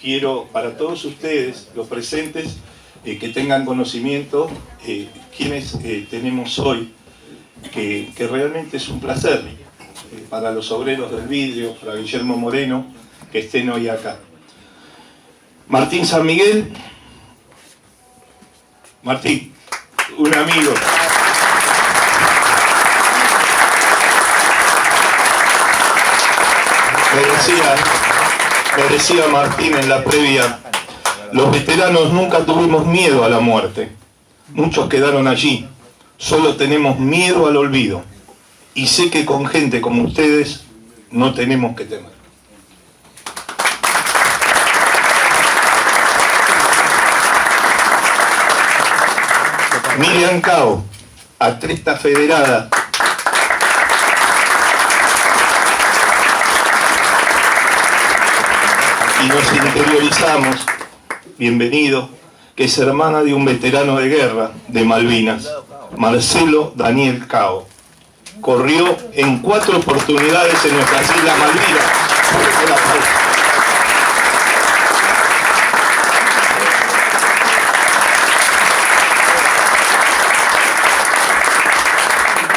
quiero para todos ustedes, los presentes, que tengan conocimiento quienes tenemos hoy, que realmente es un placer para los obreros del vidrio, para Guillermo Moreno, que estén hoy acá. Martín San Miguel. Martín, un amigo. Me decía Martín en la previa, los veteranos nunca tuvimos miedo a la muerte. Muchos quedaron allí. Solo tenemos miedo al olvido. Y sé que con gente como ustedes no tenemos que temer. Miriam Cao, atleta federada. Y nos interiorizamos, bienvenido, que es hermana de un veterano de guerra de Malvinas, Marcelo Daniel Cao. Corrió en 4 oportunidades en nuestras Islas Malvinas.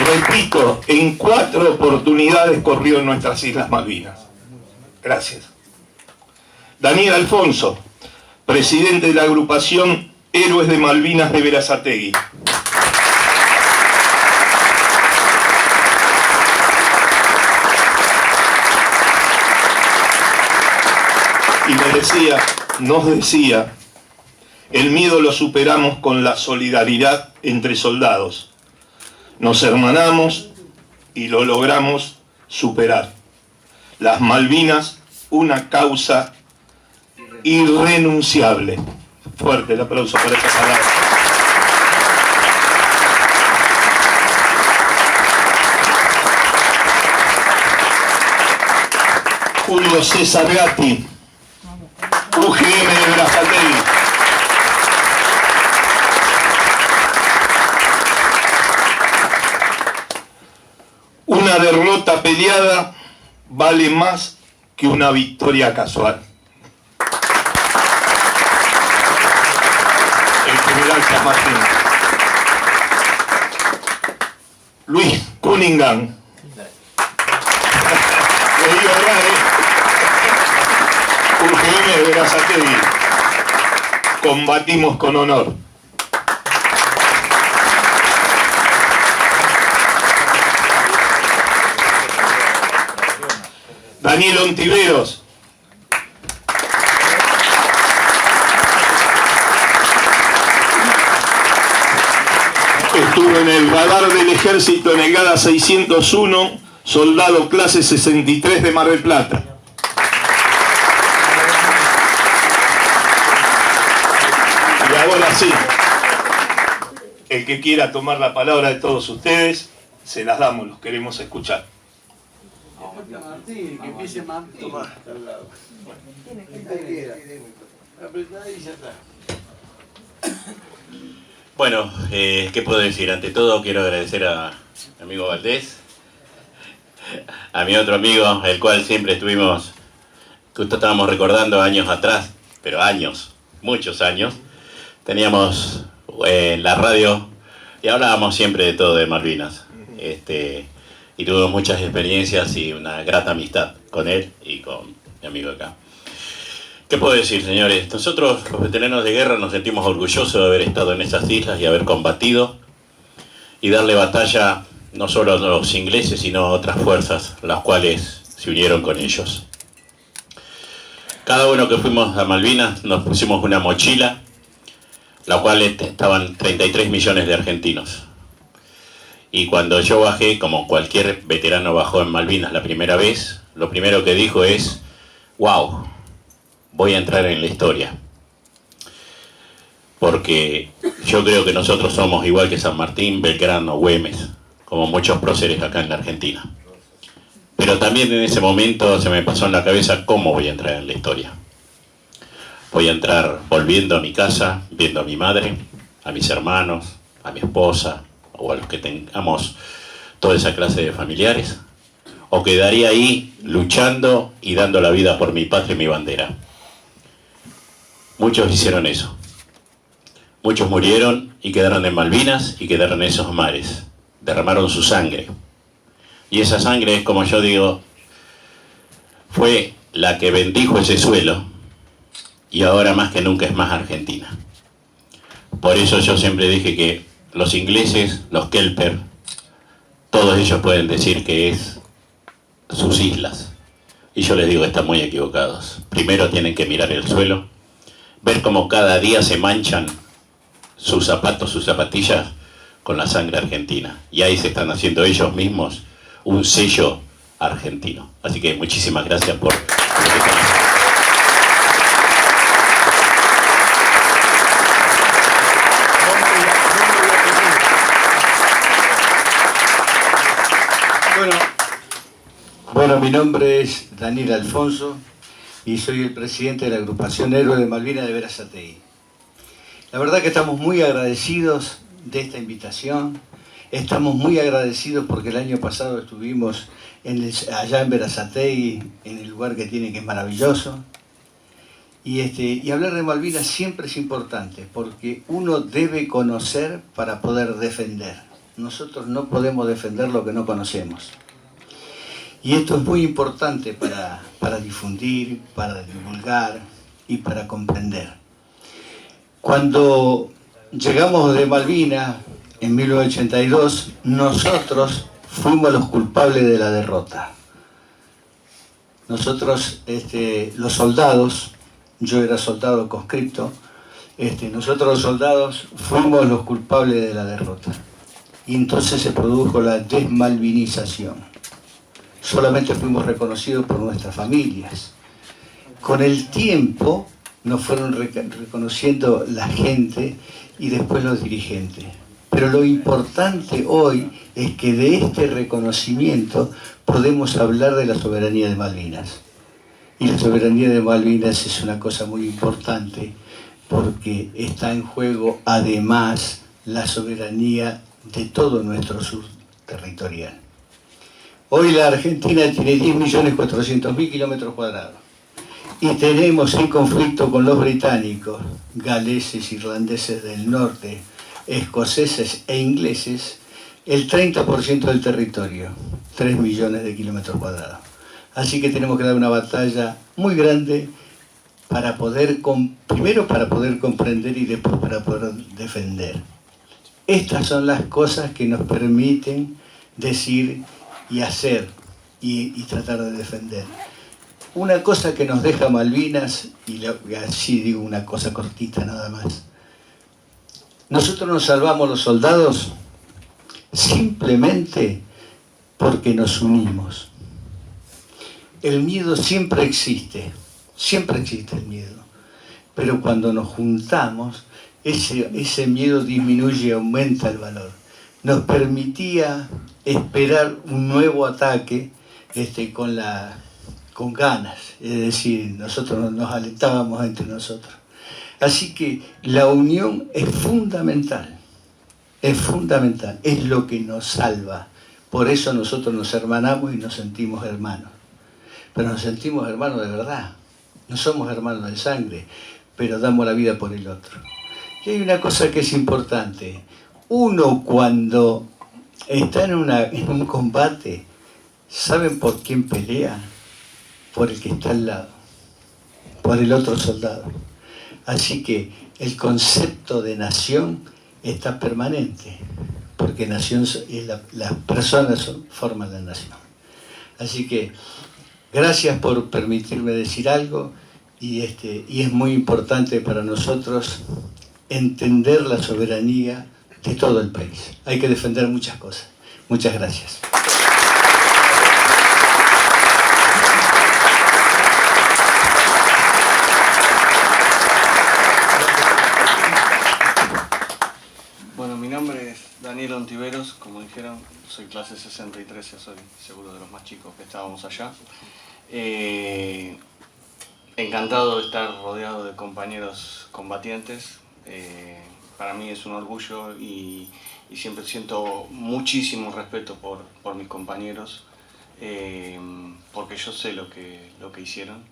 Repito, en 4 oportunidades corrió en nuestras Islas Malvinas. Gracias. Daniel Alfonso, presidente de la agrupación Héroes de Malvinas de Berazategui. Y nos decía, el miedo lo superamos con la solidaridad entre soldados. Nos hermanamos y lo logramos superar. Las Malvinas, una causa irrenunciable. Fuerte el aplauso para esta palabra. Julio César Gatti, UGM de Berazategui. Una derrota peleada vale más que una victoria casual. El general San Martín. Luis Cunningham. UGM de Berazategui. Combatimos con honor. Daniel Ontiveros. Estuvo en el radar del ejército en el GADA 601, soldado clase 63 de Mar del Plata. Y ahora sí, el que quiera tomar la palabra de todos ustedes, se las damos, los queremos escuchar. Martín, que empiece Martín. Bueno, ¿qué puedo decir? Ante todo quiero agradecer a mi amigo Valdés, a mi otro amigo, el cual siempre estuvimos, justo estábamos recordando años atrás, pero años, muchos años, teníamos la radio y hablábamos siempre de todo de Malvinas. Y tuvimos muchas experiencias y una grata amistad con él y con mi amigo acá. ¿Qué puedo decir, señores? Nosotros, los veteranos de guerra, nos sentimos orgullosos de haber estado en esas islas y haber combatido y darle batalla no solo a los ingleses, sino a otras fuerzas, las cuales se unieron con ellos. Cada uno que fuimos a Malvinas nos pusimos una mochila, la cual estaban 33 millones de argentinos. Y cuando yo bajé, como cualquier veterano bajó en Malvinas la primera vez, lo primero que dijo es, wow, voy a entrar en la historia. Porque yo creo que nosotros somos igual que San Martín, Belgrano, Güemes, como muchos próceres acá en la Argentina. Pero también en ese momento se me pasó en la cabeza cómo voy a entrar en la historia. Voy a entrar volviendo a mi casa, viendo a mi madre, a mis hermanos, a mi esposa, o a los que tengamos toda esa clase de familiares, o quedaría ahí luchando y dando la vida por mi patria y mi bandera. muchos hicieron eso. Muchos murieron y quedaron en Malvinas y quedaron en esos mares. Derramaron su sangre. Y esa sangre es, como yo digo, fue la que bendijo ese suelo y ahora más que nunca es más Argentina. Por eso yo siempre dije que los ingleses, los Kelper, todos ellos pueden decir que es sus islas. Y yo les digo que están muy equivocados. Primero tienen que mirar el suelo, ver cómo cada día se manchan sus zapatos, sus zapatillas con la sangre argentina. Y ahí se están haciendo ellos mismos un sello argentino. Así que muchísimas gracias por lo que están haciendo. Bueno, mi nombre es Daniel Alfonso y soy el presidente de la agrupación Héroe de Malvinas de Berazategui. La verdad que estamos muy agradecidos de esta invitación. Estamos muy agradecidos porque el año pasado estuvimos allá en Berazategui, en el lugar que tiene, que es maravilloso. Y hablar de Malvinas siempre es importante porque uno debe conocer para poder defender. Nosotros no podemos defender lo que no conocemos. Y esto es muy importante para difundir, para divulgar y para comprender. Cuando llegamos de Malvinas en 1982, nosotros fuimos los culpables de la derrota. Nosotros, los soldados, yo era soldado conscripto, nosotros los soldados fuimos los culpables de la derrota. Y entonces se produjo la desmalvinización. Solamente fuimos reconocidos por nuestras familias. Con el tiempo nos fueron reconociendo la gente y después los dirigentes. Pero lo importante hoy es que de este reconocimiento podemos hablar de la soberanía de Malvinas. Y la soberanía de Malvinas es una cosa muy importante porque está en juego además la soberanía de todo nuestro sur territorial. Hoy la Argentina tiene 10.400.000 kilómetros cuadrados y tenemos en conflicto con los británicos, galeses, irlandeses del norte, escoceses e ingleses, el 30% del territorio, 3 millones de kilómetros cuadrados. Así que tenemos que dar una batalla muy grande para poder, primero para poder comprender y después para poder defender. Estas son las cosas que nos permiten decir y hacer y tratar de defender. Una cosa que nos deja Malvinas, y así digo una cosa cortita nada más. Nosotros nos salvamos los soldados simplemente porque nos unimos. El miedo siempre existe el miedo, pero cuando nos juntamos, ese miedo disminuye y aumenta el valor. Nos permitía esperar un nuevo ataque con ganas, es decir, nosotros nos alentábamos entre nosotros. Así que la unión es fundamental, es lo que nos salva. Por eso nosotros nos hermanamos y nos sentimos hermanos. Pero nos sentimos hermanos de verdad, no somos hermanos de sangre, pero damos la vida por el otro. Y hay una cosa que es importante. Uno cuando está en un combate, ¿saben por quién pelea? Por el que está al lado, por el otro soldado. Así que el concepto de nación está permanente, porque nación las personas forman la nación. Así que gracias por permitirme decir algo y es muy importante para nosotros entender la soberanía de todo el país. Hay que defender muchas cosas. Muchas gracias. Bueno, mi nombre es Daniel Ontiveros, como dijeron, soy clase 63, ya soy seguro de los más chicos que estábamos allá. Encantado de estar rodeado de compañeros combatientes. Para mí es un orgullo y siempre siento muchísimo respeto por mis compañeros, porque yo sé lo que hicieron.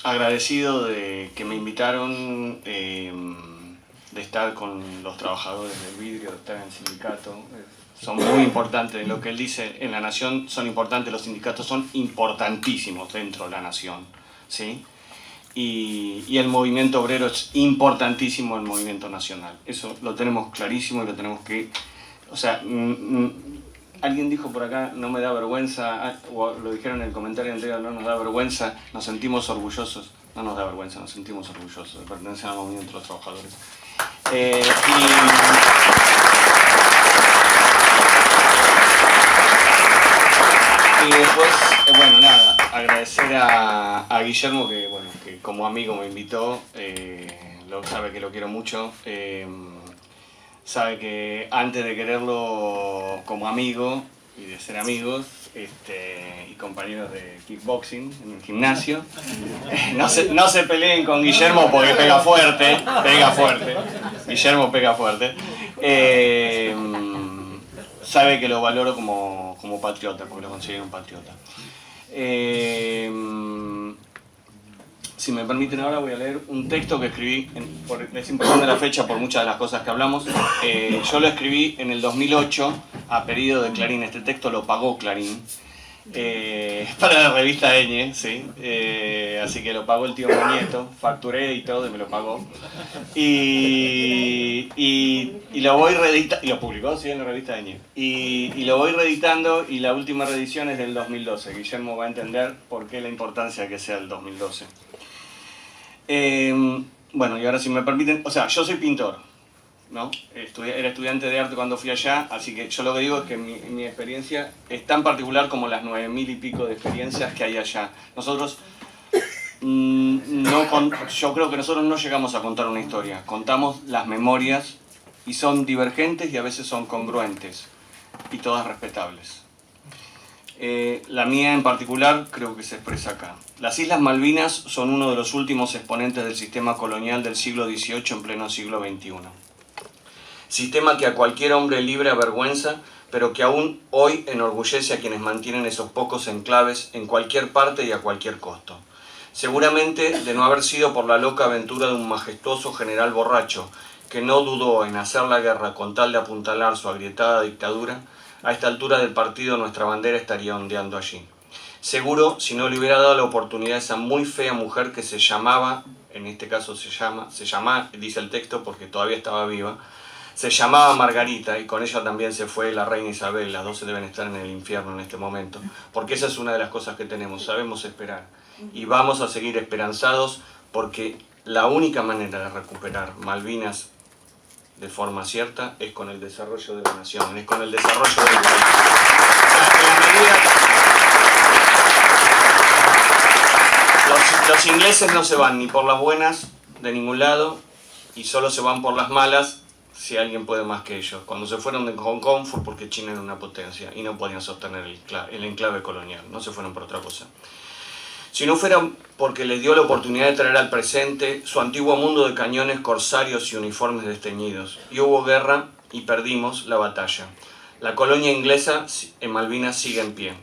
agradecido de que me invitaron, de estar con los trabajadores del vidrio, de estar en el sindicato. Son muy importantes, lo que él dice en La Nación son importantes, los sindicatos son importantísimos dentro de La Nación, ¿sí? Y el movimiento obrero es importantísimo en el movimiento nacional. Eso lo tenemos clarísimo y lo tenemos que... O sea, alguien dijo por acá, no me da vergüenza, o lo dijeron en el comentario anterior, no nos da vergüenza, nos sentimos orgullosos. No nos da vergüenza, nos sentimos orgullosos de pertenecer al movimiento de los trabajadores. Y después, bueno, nada, agradecer a Guillermo que, bueno, que como amigo me invitó, sabe que lo quiero mucho, sabe que antes de quererlo como amigo y de ser amigos y compañeros de kickboxing en el gimnasio, no se peleen con Guillermo porque pega fuerte, Guillermo pega fuerte. Sabe que lo valoro como patriota, porque lo considero un patriota. Si me permiten ahora voy a leer un texto que escribí, es importante la fecha por muchas de las cosas que hablamos. Yo lo escribí en el 2008 a pedido de Clarín, este texto lo pagó Clarín. Para la revista Ñ, ¿sí? Así que lo pagó el tío Manieto, facturé y todo y me lo pagó. Y lo voy reeditando, y lo publicó, sí, en la revista Ñ. Y lo voy reeditando y la última reedición es del 2012. Guillermo va a entender por qué la importancia de que sea el 2012. Bueno, y ahora si me permiten, o sea, yo soy pintor, ¿no? Era estudiante de arte cuando fui allá, así que yo lo que digo es que mi experiencia es tan particular como las 9.000 y pico de experiencias que hay allá. Nosotros, yo creo que nosotros no llegamos a contar una historia, contamos las memorias y son divergentes y a veces son congruentes y todas respetables. La mía en particular creo que se expresa acá. Las Islas Malvinas son uno de los últimos exponentes del sistema colonial del siglo XVIII en pleno siglo XXI. Sistema que a cualquier hombre libre avergüenza, pero que aún hoy enorgullece a quienes mantienen esos pocos enclaves en cualquier parte y a cualquier costo. Seguramente de no haber sido por la loca aventura de un majestuoso general borracho que no dudó en hacer la guerra con tal de apuntalar su agrietada dictadura, a esta altura del partido nuestra bandera estaría ondeando allí. Seguro, si no le hubiera dado la oportunidad a esa muy fea mujer que se llamaba, en este caso se llama, dice el texto porque todavía estaba viva, se llamaba Margarita y con ella también se fue la reina Isabel, las dos deben estar en el infierno en este momento, porque esa es una de las cosas que tenemos, sabemos esperar y vamos a seguir esperanzados porque la única manera de recuperar Malvinas de forma cierta es con el desarrollo de la nación, es con el desarrollo del país. Los ingleses no se van ni por las buenas de ningún lado y solo se van por las malas si alguien puede más que ellos. Cuando se fueron de Hong Kong fue porque China era una potencia y no podían sostener el enclave colonial, no se fueron por otra cosa. Si no fuera porque les dio la oportunidad de traer al presente su antiguo mundo de cañones, corsarios y uniformes desteñidos. Y hubo guerra y perdimos la batalla. La colonia inglesa en Malvinas sigue en pie.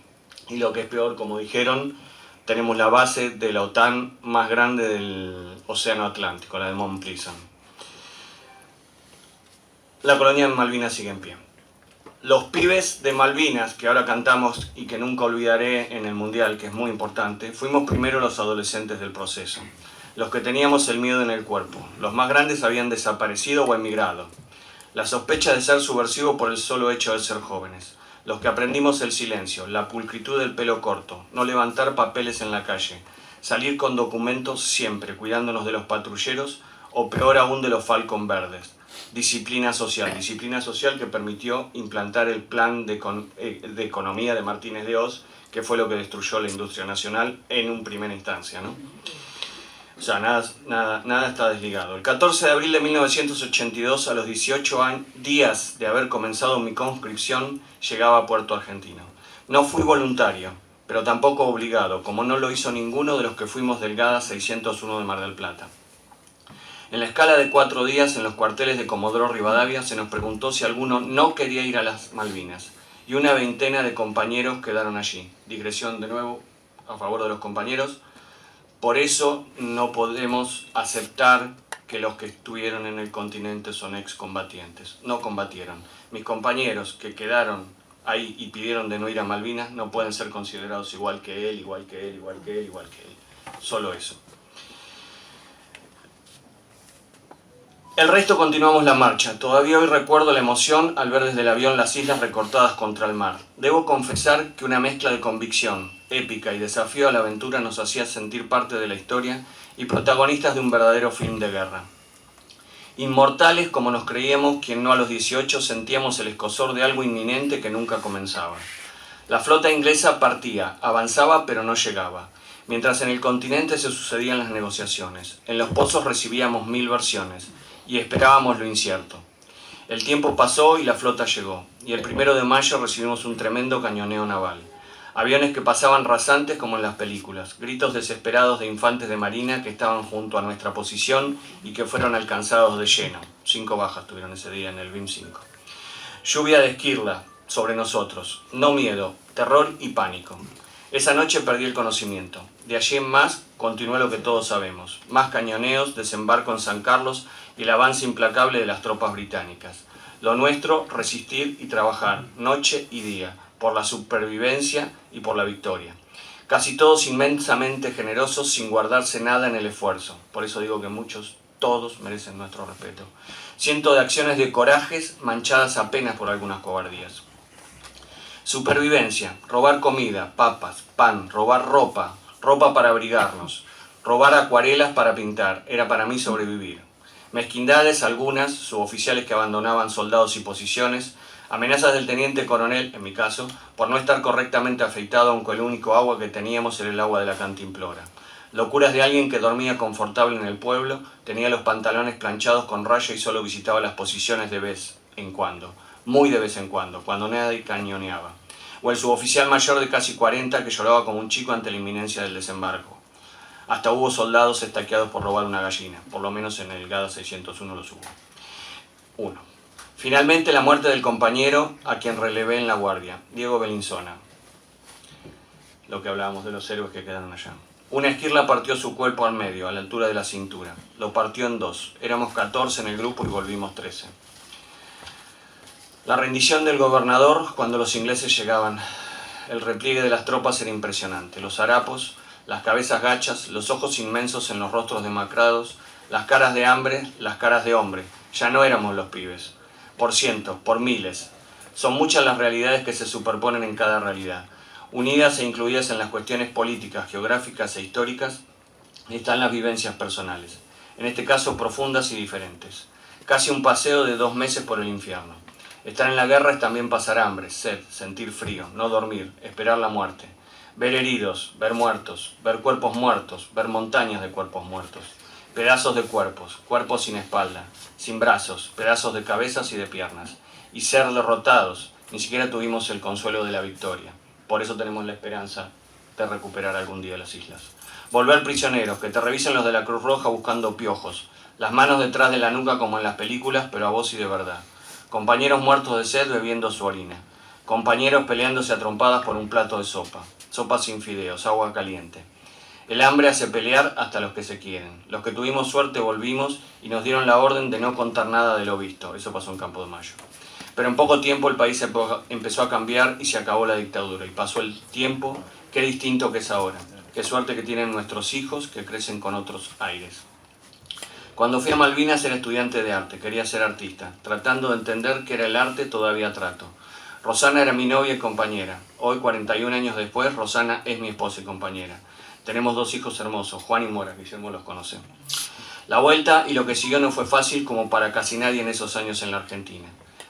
Y lo que es peor, como dijeron, tenemos la base de la OTAN más grande del Océano Atlántico, la de Mount Pleasant. La colonia en Malvinas sigue en pie. Los pibes de Malvinas, que ahora cantamos y que nunca olvidaré en el Mundial, que es muy importante, fuimos primero los adolescentes del proceso, los que teníamos el miedo en el cuerpo. Los más grandes habían desaparecido o emigrado. La sospecha de ser subversivo por el solo hecho de ser jóvenes. Los que aprendimos el silencio, la pulcritud del pelo corto, no levantar papeles en la calle, salir con documentos siempre, cuidándonos de los patrulleros o peor aún de los Falcon verdes. Disciplina social que permitió implantar el plan de economía de Martínez de Hoz, que fue lo que destruyó la industria nacional en una primera instancia, ¿no? O sea, nada está desligado. El 14 de abril de 1982, a los 18 días de haber comenzado mi conscripción, llegaba a Puerto Argentino. No fui voluntario, pero tampoco obligado, como no lo hizo ninguno de los que fuimos del GADA 601 de Mar del Plata. En la escala de 4 días, en los cuarteles de Comodoro Rivadavia, se nos preguntó si alguno no quería ir a las Malvinas, y una veintena de compañeros quedaron allí. Digresión de nuevo a favor de los compañeros. Por eso no podemos aceptar que los que estuvieron en el continente son excombatientes. No combatieron. Mis compañeros que quedaron ahí y pidieron de no ir a Malvinas no pueden ser considerados igual que él, igual que él, igual que él, igual que él. Solo eso. El resto continuamos la marcha. Todavía hoy recuerdo la emoción al ver desde el avión las islas recortadas contra el mar. Debo confesar que una mezcla de convicción, épica y desafío a la aventura nos hacía sentir parte de la historia y protagonistas de un verdadero film de guerra. Inmortales como nos creíamos, quien no a los 18 sentíamos el escozor de algo inminente que nunca comenzaba. La flota inglesa partía, avanzaba pero no llegaba. Mientras en el continente se sucedían las negociaciones. En los pozos recibíamos 1000 versiones y esperábamos lo incierto. El tiempo pasó y la flota llegó, y el 1 de mayo recibimos un tremendo cañoneo naval. Aviones que pasaban rasantes como en las películas, gritos desesperados de infantes de marina que estaban junto a nuestra posición y que fueron alcanzados de lleno. 5 bajas tuvieron ese día en el BIM 5. Lluvia de esquirla sobre nosotros, no miedo, terror y pánico. Esa noche perdí el conocimiento. De allí en más continuó lo que todos sabemos. Más cañoneos, desembarco en San Carlos y el avance implacable de las tropas británicas. Lo nuestro, resistir y trabajar, noche y día, por la supervivencia y por la victoria. Casi todos inmensamente generosos, sin guardarse nada en el esfuerzo. Por eso digo que muchos, todos merecen nuestro respeto. Cientos de acciones de corajes manchadas apenas por algunas cobardías. Supervivencia, robar comida, papas, pan, robar ropa, ropa para abrigarnos, robar acuarelas para pintar, era para mí sobrevivir. Mezquindades algunas, suboficiales que abandonaban soldados y posiciones, amenazas del teniente coronel, en mi caso, por no estar correctamente afeitado aunque el único agua que teníamos era el agua de la cantimplora. Locuras de alguien que dormía confortable en el pueblo, tenía los pantalones planchados con raya y solo visitaba las posiciones de vez en cuando. Muy de vez en cuando nadie cañoneaba. O el suboficial mayor de casi 40 que lloraba como un chico ante la inminencia del desembarco. Hasta hubo soldados estaqueados por robar una gallina, por lo menos en el GADA 601 los hubo. 1. Finalmente la muerte del compañero a quien relevé en la guardia, Diego Bellinzona. Lo que hablábamos de los héroes que quedaron allá. Una esquirla partió su cuerpo al medio, a la altura de la cintura. Lo partió en 2. Éramos 14 en el grupo y volvimos 13. La rendición del gobernador cuando los ingleses llegaban. El repliegue de las tropas era impresionante. Los harapos, las cabezas gachas, los ojos inmensos en los rostros demacrados, las caras de hambre, las caras de hombre. Ya no éramos los pibes. Por cientos, por miles. Son muchas las realidades que se superponen en cada realidad. Unidas e incluidas en las cuestiones políticas, geográficas e históricas, están las vivencias personales. En este caso profundas y diferentes. Casi un paseo de 2 meses por el infierno. Estar en la guerra es también pasar hambre, sed, sentir frío, no dormir, esperar la muerte. Ver heridos, ver muertos, ver cuerpos muertos, ver montañas de cuerpos muertos. Pedazos de cuerpos, cuerpos sin espalda, sin brazos, pedazos de cabezas y de piernas. Y ser derrotados, ni siquiera tuvimos el consuelo de la victoria. Por eso tenemos la esperanza de recuperar algún día las islas. Volver prisioneros, que te revisen los de la Cruz Roja buscando piojos. Las manos detrás de la nuca como en las películas, pero a voz y de verdad. Compañeros muertos de sed bebiendo su orina. Compañeros peleándose a trompadas por un plato de sopa. Sopa sin fideos, agua caliente. El hambre hace pelear hasta los que se quieren. Los que tuvimos suerte volvimos y nos dieron la orden de no contar nada de lo visto. Eso pasó en Campo de Mayo. Pero en poco tiempo el país empezó a cambiar y se acabó la dictadura. Y pasó el tiempo, qué distinto que es ahora. Qué suerte que tienen nuestros hijos que crecen con otros aires. Cuando fui a Malvinas era estudiante de arte, quería ser artista. Tratando de entender qué era el arte, todavía trato. Rosana era mi novia y compañera. Hoy, 41 años después, Rosana es mi esposa y compañera. Tenemos 2 hijos hermosos, Juan y Mora, Guillermo los conoce. La vuelta y lo que siguió no fue fácil como para casi nadie en esos años en la Argentina.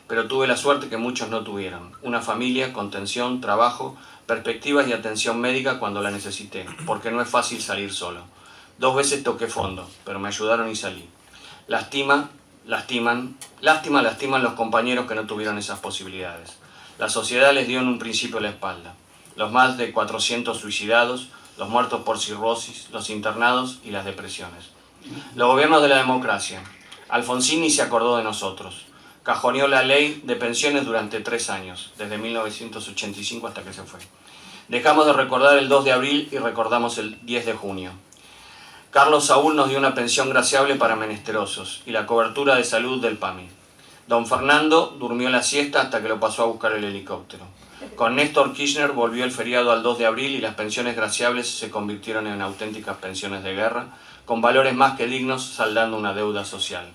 Pero tuve la suerte que muchos no tuvieron. Una familia, contención, trabajo, perspectivas y atención médica cuando la necesité, porque no es fácil salir solo. 2 veces toqué fondo, pero me ayudaron y salí. Lastiman los compañeros que no tuvieron esas posibilidades. La sociedad les dio en un principio la espalda. Los más de 400 suicidados, los muertos por cirrosis, los internados y las depresiones. Los gobiernos de la democracia. Alfonsín ni se acordó de nosotros. Cajoneó la ley de pensiones durante 3 años, desde 1985 hasta que se fue. Dejamos de recordar el 2 de abril y recordamos el 10 de junio. Carlos Saúl nos dio una pensión graciable para menesterosos y la cobertura de salud del PAMI. Don Fernando durmió la siesta hasta que lo pasó a buscar el helicóptero. Con Néstor Kirchner volvió el feriado al 2 de abril y las pensiones graciables se convirtieron en auténticas pensiones de guerra, con valores más que dignos, saldando una deuda social.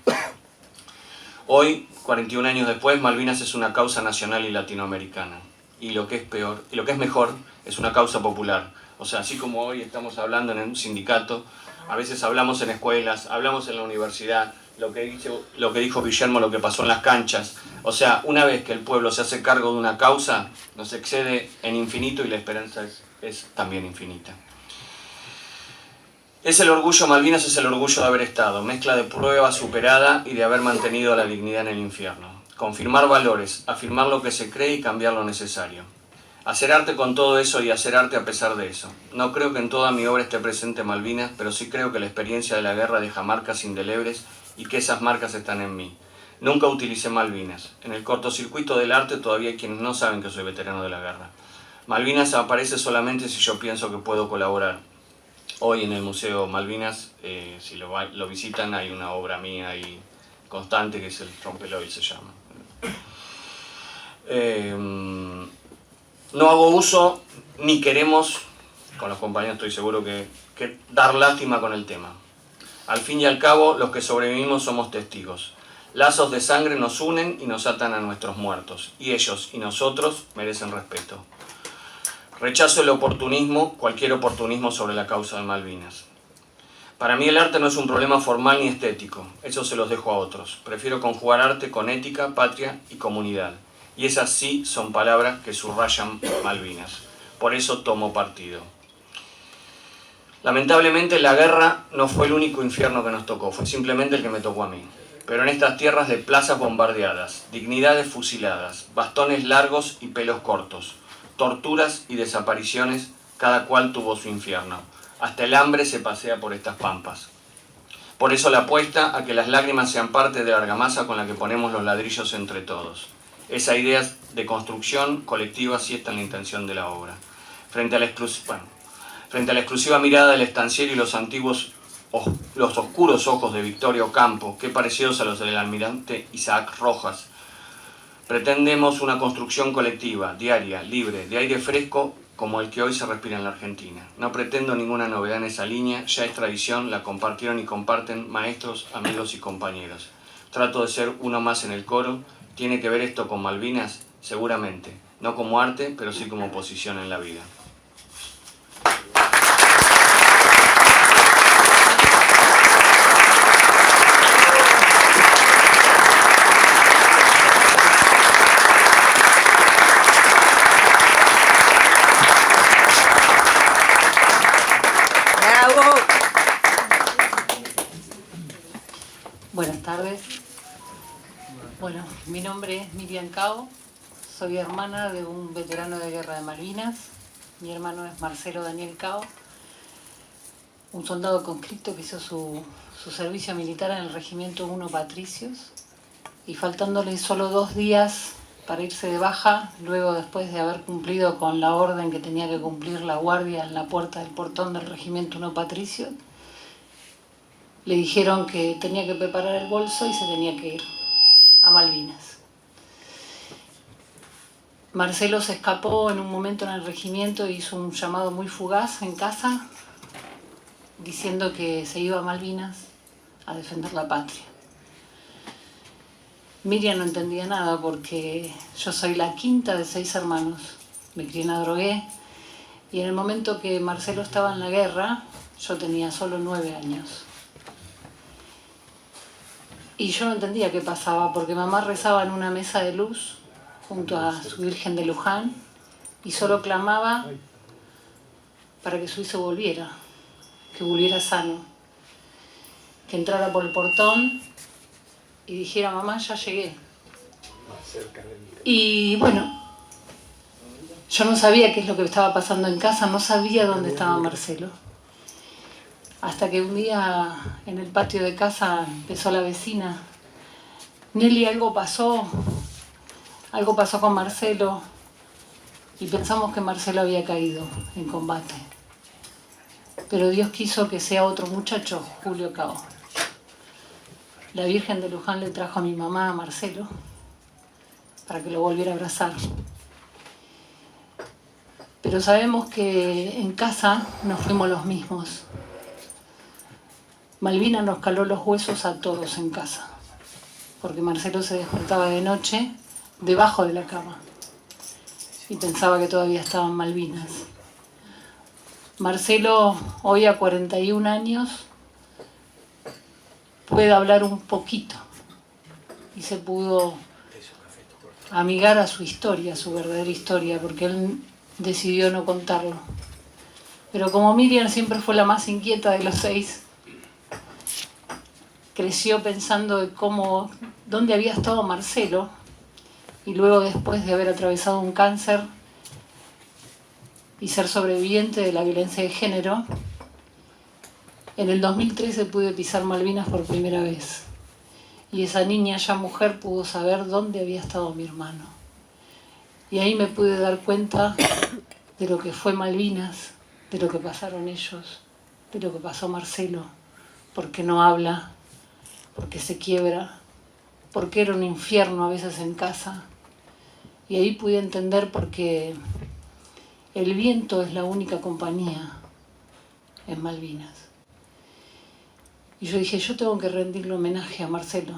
Hoy, 41 años después, Malvinas es una causa nacional y latinoamericana. Y lo que es peor, y lo que es mejor, es una causa popular. O sea, así como hoy estamos hablando en un sindicato, a veces hablamos en escuelas, hablamos en la universidad, lo que dijo Guillermo, lo que pasó en las canchas. O sea, una vez que el pueblo se hace cargo de una causa, nos excede en infinito y la esperanza es también infinita. Es el orgullo, Malvinas es el orgullo de haber estado, mezcla de prueba superada y de haber mantenido la dignidad en el infierno. Confirmar valores, afirmar lo que se cree y cambiar lo necesario. Hacer arte con todo eso y hacer arte a pesar de eso. No creo que en toda mi obra esté presente Malvinas, pero sí creo que la experiencia de la guerra deja marcas indelebles y que esas marcas están en mí. Nunca utilicé Malvinas. En el cortocircuito del arte todavía hay quienes no saben que soy veterano de la guerra. Malvinas aparece solamente si yo pienso que puedo colaborar. Hoy en el Museo Malvinas, si lo visitan, hay una obra mía ahí constante que es el Trompeloy, se llama. No hago uso, ni queremos, con los compañeros estoy seguro que dar lástima con el tema. Al fin y al cabo, los que sobrevivimos somos testigos. Lazos de sangre nos unen y nos atan a nuestros muertos, y ellos y nosotros merecen respeto. Rechazo el oportunismo, cualquier oportunismo sobre la causa de Malvinas. Para mí el arte no es un problema formal ni estético, eso se los dejo a otros. Prefiero conjugar arte con ética, patria y comunidad. Y esas sí son palabras que subrayan Malvinas. Por eso tomo partido. Lamentablemente la guerra no fue el único infierno que nos tocó, fue simplemente el que me tocó a mí. Pero en estas tierras de plazas bombardeadas, dignidades fusiladas, bastones largos y pelos cortos, torturas y desapariciones, cada cual tuvo su infierno. Hasta el hambre se pasea por estas pampas. Por eso la apuesta a que las lágrimas sean parte de la argamasa con la que ponemos los ladrillos entre todos. Esa idea de construcción colectiva sí está en la intención de la obra. Frente a la exclusiva mirada del estanciero y los oscuros ojos de Victoria Ocampo, que parecidos a los del almirante Isaac Rojas, pretendemos una construcción colectiva, diaria, libre, de aire fresco como el que hoy se respira en la Argentina. No pretendo ninguna novedad en esa línea, ya es tradición, la compartieron y comparten maestros, amigos y compañeros. Trato de ser uno más en el coro. ¿Tiene que ver esto con Malvinas? Seguramente. No como arte, pero sí como posición en la vida. Buenas tardes. Bueno, mi nombre es Miriam Cao, soy hermana de un veterano de guerra de Malvinas. Mi hermano es Marcelo Daniel Cao, un soldado conscripto que hizo su servicio militar en el Regimiento 1 Patricios y faltándole solo 2 días para irse de baja, luego después de haber cumplido con la orden que tenía que cumplir la guardia en la puerta del portón del Regimiento 1 Patricios, le dijeron que tenía que preparar el bolso y se tenía que ir a Malvinas. Marcelo se escapó en un momento en el regimiento e hizo un llamado muy fugaz en casa diciendo que se iba a Malvinas a defender la patria. Miriam no entendía nada porque yo soy la quinta de 6 hermanos. Me crié en Adrogué y en el momento que Marcelo estaba en la guerra yo tenía solo 9 años. Y yo no entendía qué pasaba, porque mamá rezaba en una mesa de luz junto a su Virgen de Luján y solo clamaba para que su hijo volviera, que volviera sano, que entrara por el portón y dijera: mamá, ya llegué. Y bueno, yo no sabía qué es lo que estaba pasando en casa, no sabía dónde estaba Marcelo. Hasta que un día en el patio de casa empezó la vecina: Nelly, algo pasó con Marcelo. Y pensamos que Marcelo había caído en combate. pero Dios quiso que sea otro muchacho, Julio Cao. La Virgen de Luján le trajo a mi mamá, a Marcelo, para que lo volviera a abrazar. Pero sabemos que en casa no fuimos los mismos. Malvinas nos caló los huesos a todos en casa, porque Marcelo se despertaba de noche debajo de la cama y pensaba que todavía estaban Malvinas. Marcelo, hoy a 41 años, puede hablar un poquito y se pudo amigar a su historia, a su verdadera historia, porque él decidió no contarlo. Pero como Miriam siempre fue la más inquieta de los 6, creció pensando de dónde había estado Marcelo, y luego, después de haber atravesado un cáncer y ser sobreviviente de la violencia de género, en el 2013 pude pisar Malvinas por primera vez. Y esa niña, ya mujer, pudo saber dónde había estado mi hermano. Y ahí me pude dar cuenta de lo que fue Malvinas, de lo que pasaron ellos, de lo que pasó Marcelo, porque no habla, porque se quiebra, porque era un infierno a veces en casa. Y ahí pude entender por qué el viento es la única compañía en Malvinas. Y yo dije, yo tengo que rendirle homenaje a Marcelo.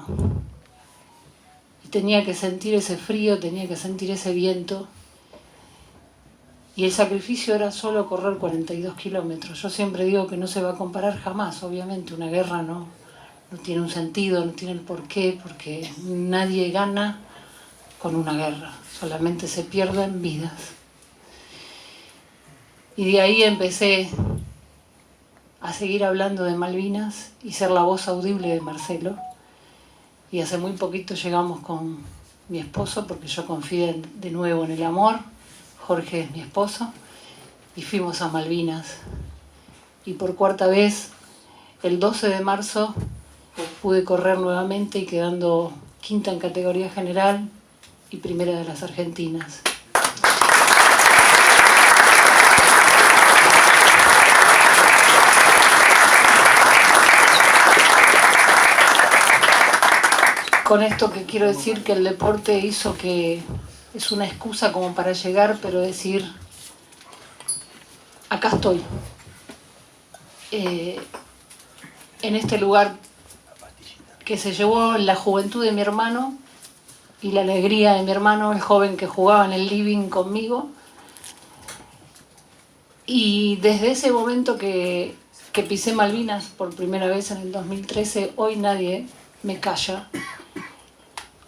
Y tenía que sentir ese frío, tenía que sentir ese viento. Y el sacrificio era solo correr 42 kilómetros. Yo siempre digo que no se va a comparar jamás, obviamente. Una guerra no tiene un sentido, no tiene el porqué, porque nadie gana con una guerra. Solamente se pierden vidas. Y de ahí empecé a seguir hablando de Malvinas y ser la voz audible de Marcelo. Y hace muy poquito llegamos con mi esposo, porque yo confié de nuevo en el amor. Jorge es mi esposo, y fuimos a Malvinas. Y por cuarta vez, el 12 de marzo, pude correr nuevamente y quedando quinta en categoría general y primera de las argentinas. Con esto que quiero decir que el deporte hizo que es una excusa como para llegar, pero decir, acá estoy, en este lugar que se llevó la juventud de mi hermano y la alegría de mi hermano, el joven que jugaba en el living conmigo. Y desde ese momento que pisé Malvinas por primera vez en el 2013, hoy nadie me calla.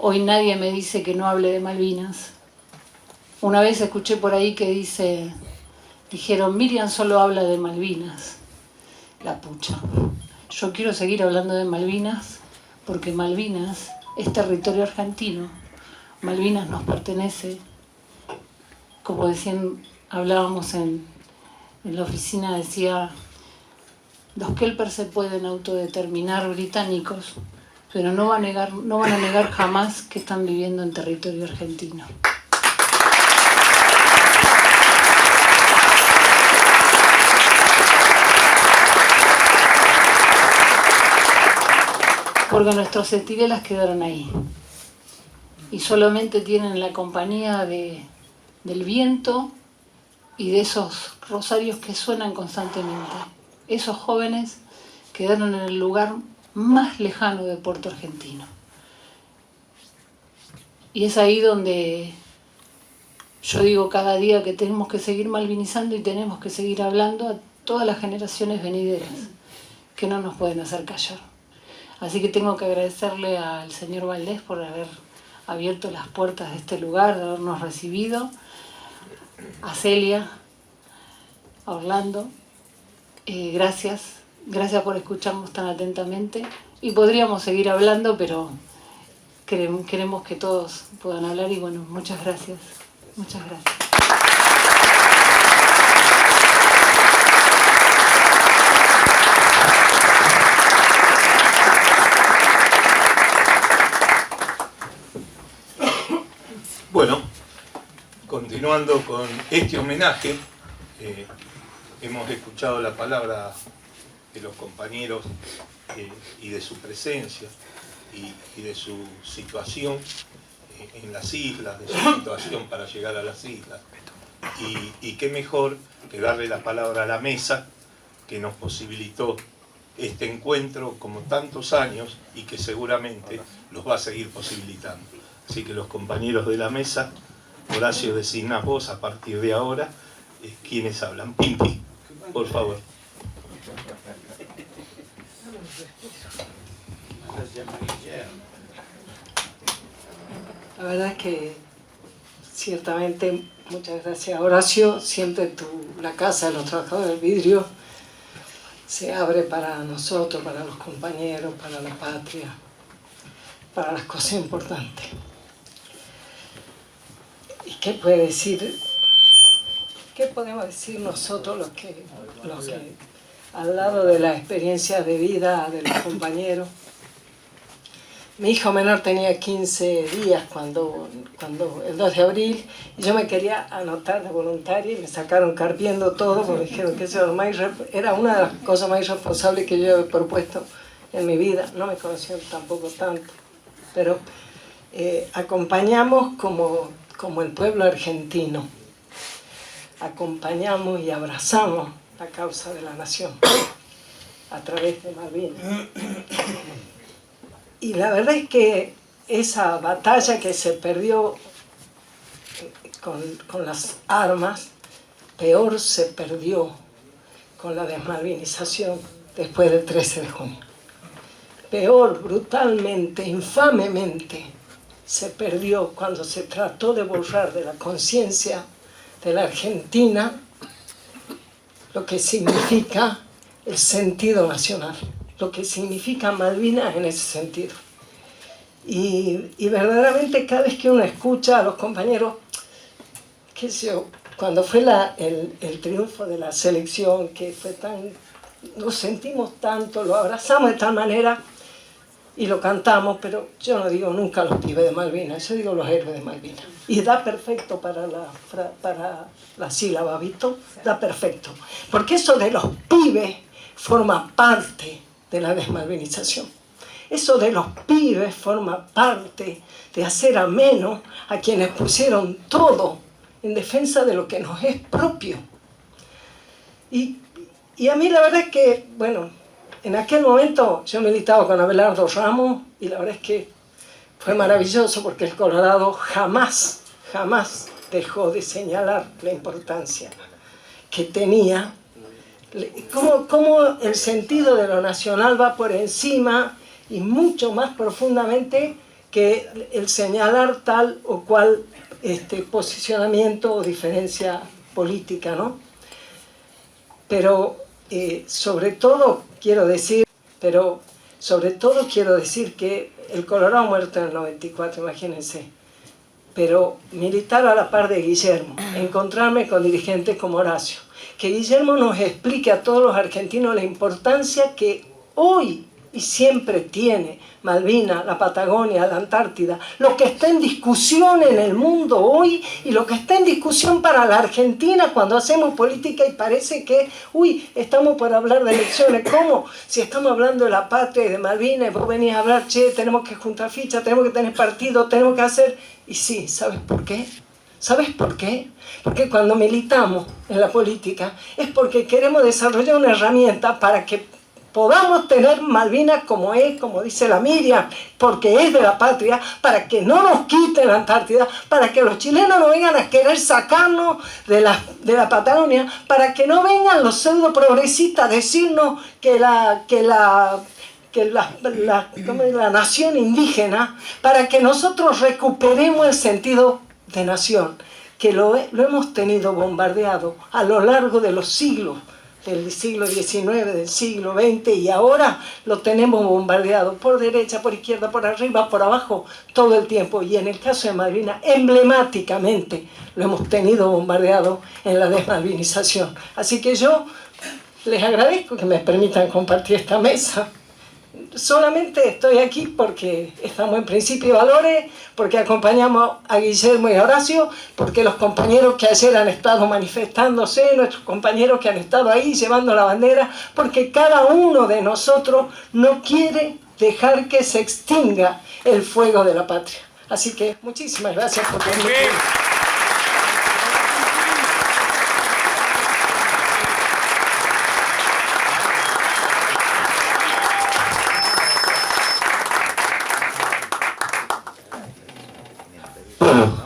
Hoy nadie me dice que no hable de Malvinas. Una vez escuché por ahí que dijeron, Miriam solo habla de Malvinas. La pucha. Yo quiero seguir hablando de Malvinas porque Malvinas es territorio argentino. Malvinas nos pertenece. Como decían, hablábamos en la oficina, decía, los Kelper se pueden autodeterminar británicos, pero no van a negar jamás que están viviendo en territorio argentino. Porque nuestros centinelas quedaron ahí y solamente tienen la compañía del viento y de esos rosarios que suenan constantemente. Esos jóvenes quedaron en el lugar más lejano de Puerto Argentino. Y es ahí donde yo digo cada día que tenemos que seguir malvinizando y tenemos que seguir hablando a todas las generaciones venideras que no nos pueden hacer callar. Así que tengo que agradecerle al señor Valdés por haber abierto las puertas de este lugar, de habernos recibido, a Celia, a Orlando. Gracias por escucharnos tan atentamente. Y podríamos seguir hablando, pero queremos que todos puedan hablar y bueno, muchas gracias. Muchas gracias. Bueno, continuando con este homenaje, hemos escuchado la palabra de los compañeros y de su presencia y de su situación en las islas, de su situación para llegar a las islas. Y qué mejor que darle la palabra a la mesa que nos posibilitó este encuentro como tantos años y que seguramente los va a seguir posibilitando. Así que los compañeros de la mesa, Horacio, designas vos a partir de ahora quienes hablan. Pimpi, por favor. La verdad es que ciertamente, muchas gracias Horacio, siempre la casa de los trabajadores del vidrio se abre para nosotros, para los compañeros, para la patria, para las cosas importantes. ¿Y qué puede decir? ¿Qué podemos decir nosotros los que al lado de la experiencia de vida de los compañeros? Mi hijo menor tenía 15 días cuando el 2 de abril, y yo me quería anotar de voluntaria y me sacaron carpiendo todo porque dijeron que eso era una de las cosas más irresponsables que yo he propuesto en mi vida. No me conocían tampoco tanto, pero acompañamos como el pueblo argentino, acompañamos y abrazamos la causa de la nación a través de Malvinas. Y la verdad es que esa batalla que se perdió con las armas, peor se perdió con la desmalvinización después del 13 de junio. Peor, brutalmente, infamemente, se perdió cuando se trató de borrar de la conciencia de la Argentina lo que significa el sentido nacional, lo que significa Malvinas en ese sentido. Y verdaderamente cada vez que uno escucha a los compañeros, qué sé yo, cuando fue el triunfo de la selección, que fue nos sentimos tanto, lo abrazamos de tal manera y lo cantamos, pero yo no digo nunca los pibes de Malvinas, yo digo los héroes de Malvinas. Y da perfecto para la sílaba, ¿visto? Da perfecto. Porque eso de los pibes forma parte de la desmalvinización. Eso de los pibes forma parte de hacer ameno a quienes pusieron todo en defensa de lo que nos es propio. Y a mí la verdad es que, bueno, en aquel momento yo militaba con Abelardo Ramos y la verdad es que fue maravilloso porque el Colorado jamás dejó de señalar la importancia que tenía, cómo el sentido de lo nacional va por encima y mucho más profundamente que el señalar tal o cual posicionamiento o diferencia política, ¿no? Pero sobre todo quiero decir que el Colorado muerto en el 94, imagínense, pero militar a la par de Guillermo, encontrarme con dirigentes como Horacio, que Guillermo nos explique a todos los argentinos la importancia que hoy y siempre tiene Malvinas, la Patagonia, la Antártida, lo que está en discusión en el mundo hoy y lo que está en discusión para la Argentina cuando hacemos política y parece que, estamos por hablar de elecciones. ¿Cómo? Si estamos hablando de la patria y de Malvinas, vos venís a hablar, tenemos que juntar fichas, tenemos que tener partido, tenemos que hacer... Y sí, ¿sabes por qué? ¿Sabes por qué? Porque cuando militamos en la política es porque queremos desarrollar una herramienta para que podamos tener Malvinas como es, como dice la Miriam, porque es de la patria, para que no nos quiten la Antártida, para que los chilenos no vengan a querer sacarnos de la Patagonia, para que no vengan los pseudo progresistas a decirnos que la nación indígena, para que nosotros recuperemos el sentido de nación, que lo hemos tenido bombardeado a lo largo de los siglos, del siglo XIX, del siglo XX, y ahora lo tenemos bombardeado por derecha, por izquierda, por arriba, por abajo, todo el tiempo. Y en el caso de Malvinas, emblemáticamente lo hemos tenido bombardeado en la desmalvinización. Así que yo les agradezco que me permitan compartir esta mesa solamente estoy aquí porque estamos en Principio y Valores, porque acompañamos a Guillermo y a Horacio, porque los compañeros que ayer han estado manifestándose, nuestros compañeros que han estado ahí llevando la bandera, porque cada uno de nosotros no quiere dejar que se extinga el fuego de la patria. Así que muchísimas gracias por tenerme. Bueno,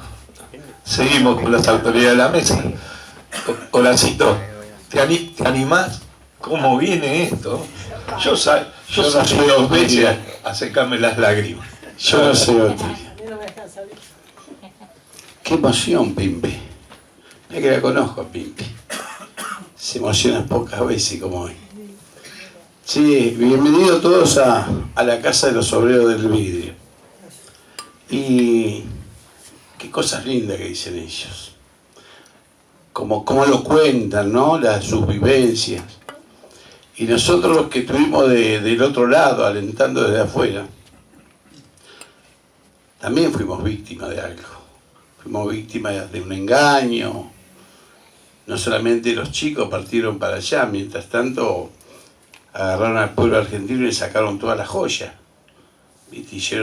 seguimos con las autoridades de la mesa. Horacito, ¿te animás? ¿Cómo viene esto? Yo salí dos veces a secarme las lágrimas. Yo no sé otro. Qué emoción, Pimpe. Mira que la conozco, Pimpe. Se emociona pocas veces como hoy. Sí, bienvenidos todos a la Casa de los Obreros del Vidrio. Y qué cosas lindas que dicen ellos. Como lo cuentan, ¿no? Sus vivencias. Y nosotros los que estuvimos del otro lado, alentando desde afuera, también fuimos víctimas de algo. Fuimos víctimas de un engaño. No solamente los chicos partieron para allá, mientras tanto agarraron al pueblo argentino y le sacaron todas las joyas. ¿Viste?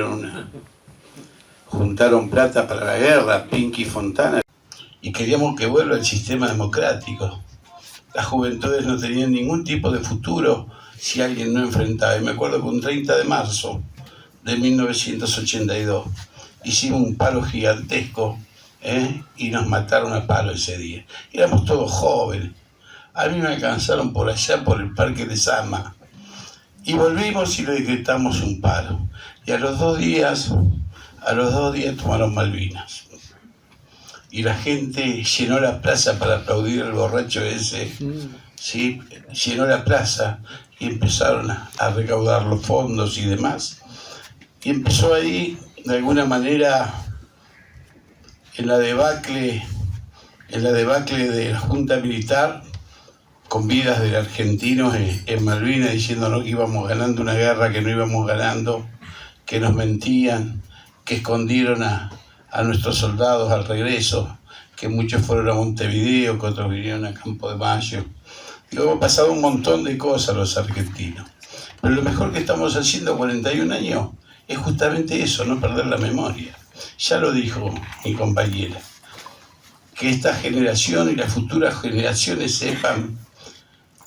Juntaron plata para la guerra, Pinky Fontana. Y queríamos que vuelva el sistema democrático. Las juventudes no tenían ningún tipo de futuro si alguien no enfrentaba. Y me acuerdo que un 30 de marzo de 1982 hicimos un paro gigantesco, y nos mataron a palo ese día. Éramos todos jóvenes. A mí me alcanzaron por allá, por el Parque de Sama. Y volvimos y le decretamos un paro. Y a los dos días tomaron Malvinas. Y la gente llenó la plaza para aplaudir al borracho ese, ¿sí? Llenó la plaza y empezaron a recaudar los fondos y demás. Y empezó ahí, de alguna manera, en la debacle de la Junta Militar, con vidas de argentinos en Malvinas, diciéndonos que íbamos ganando una guerra que no íbamos ganando, que nos mentían, que escondieron a nuestros soldados al regreso, que muchos fueron a Montevideo, que otros vinieron a Campo de Mayo. Digo, hemos pasado un montón de cosas los argentinos. Pero lo mejor que estamos haciendo 41 años es justamente eso, no perder la memoria. Ya lo dijo mi compañera, que esta generación y las futuras generaciones sepan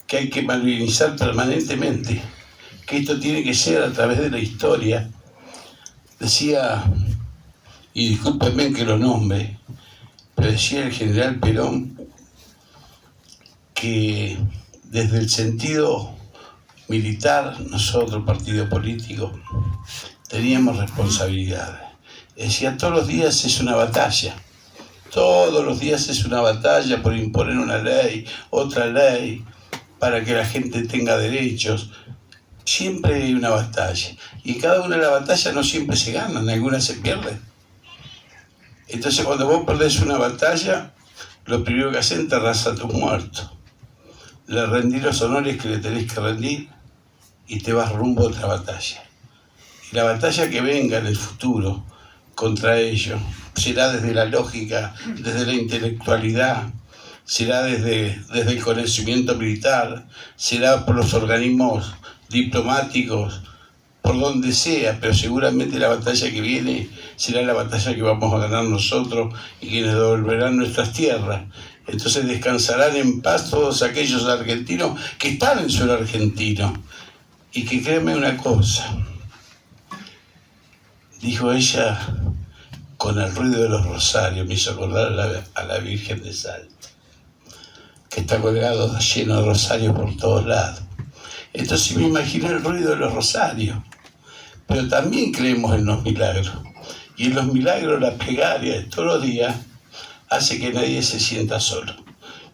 que hay que malvinizar permanentemente, que esto tiene que ser a través de la historia. Decía, y discúlpenme que lo nombre, pero decía el general Perón que desde el sentido militar, nosotros, partido político, teníamos responsabilidades. Decía, todos los días es una batalla. Todos los días es una batalla por imponer una ley, otra ley, para que la gente tenga derechos. Siempre hay una batalla. Y cada una de las batallas no siempre se ganan, algunas se pierden. Entonces cuando vos perdés una batalla, lo primero que haces es enterrás a tus muertos. Le rendís los honores que le tenés que rendir y te vas rumbo a otra batalla. Y la batalla que venga en el futuro contra ellos será desde la lógica, desde la intelectualidad, será desde el conocimiento militar, será por los organismos diplomáticos, por donde sea, pero seguramente la batalla que viene será la batalla que vamos a ganar nosotros y quienes devolverán nuestras tierras. Entonces descansarán en paz todos aquellos argentinos que están en suelo argentino. Y que créeme una cosa, dijo ella con el ruido de los rosarios, me hizo acordar a la Virgen de Salta, que está colgado lleno de rosarios por todos lados. Entonces me imaginé el ruido de los rosarios, pero también creemos en los milagros. Y en los milagros la plegaria de todos los días hace que nadie se sienta solo.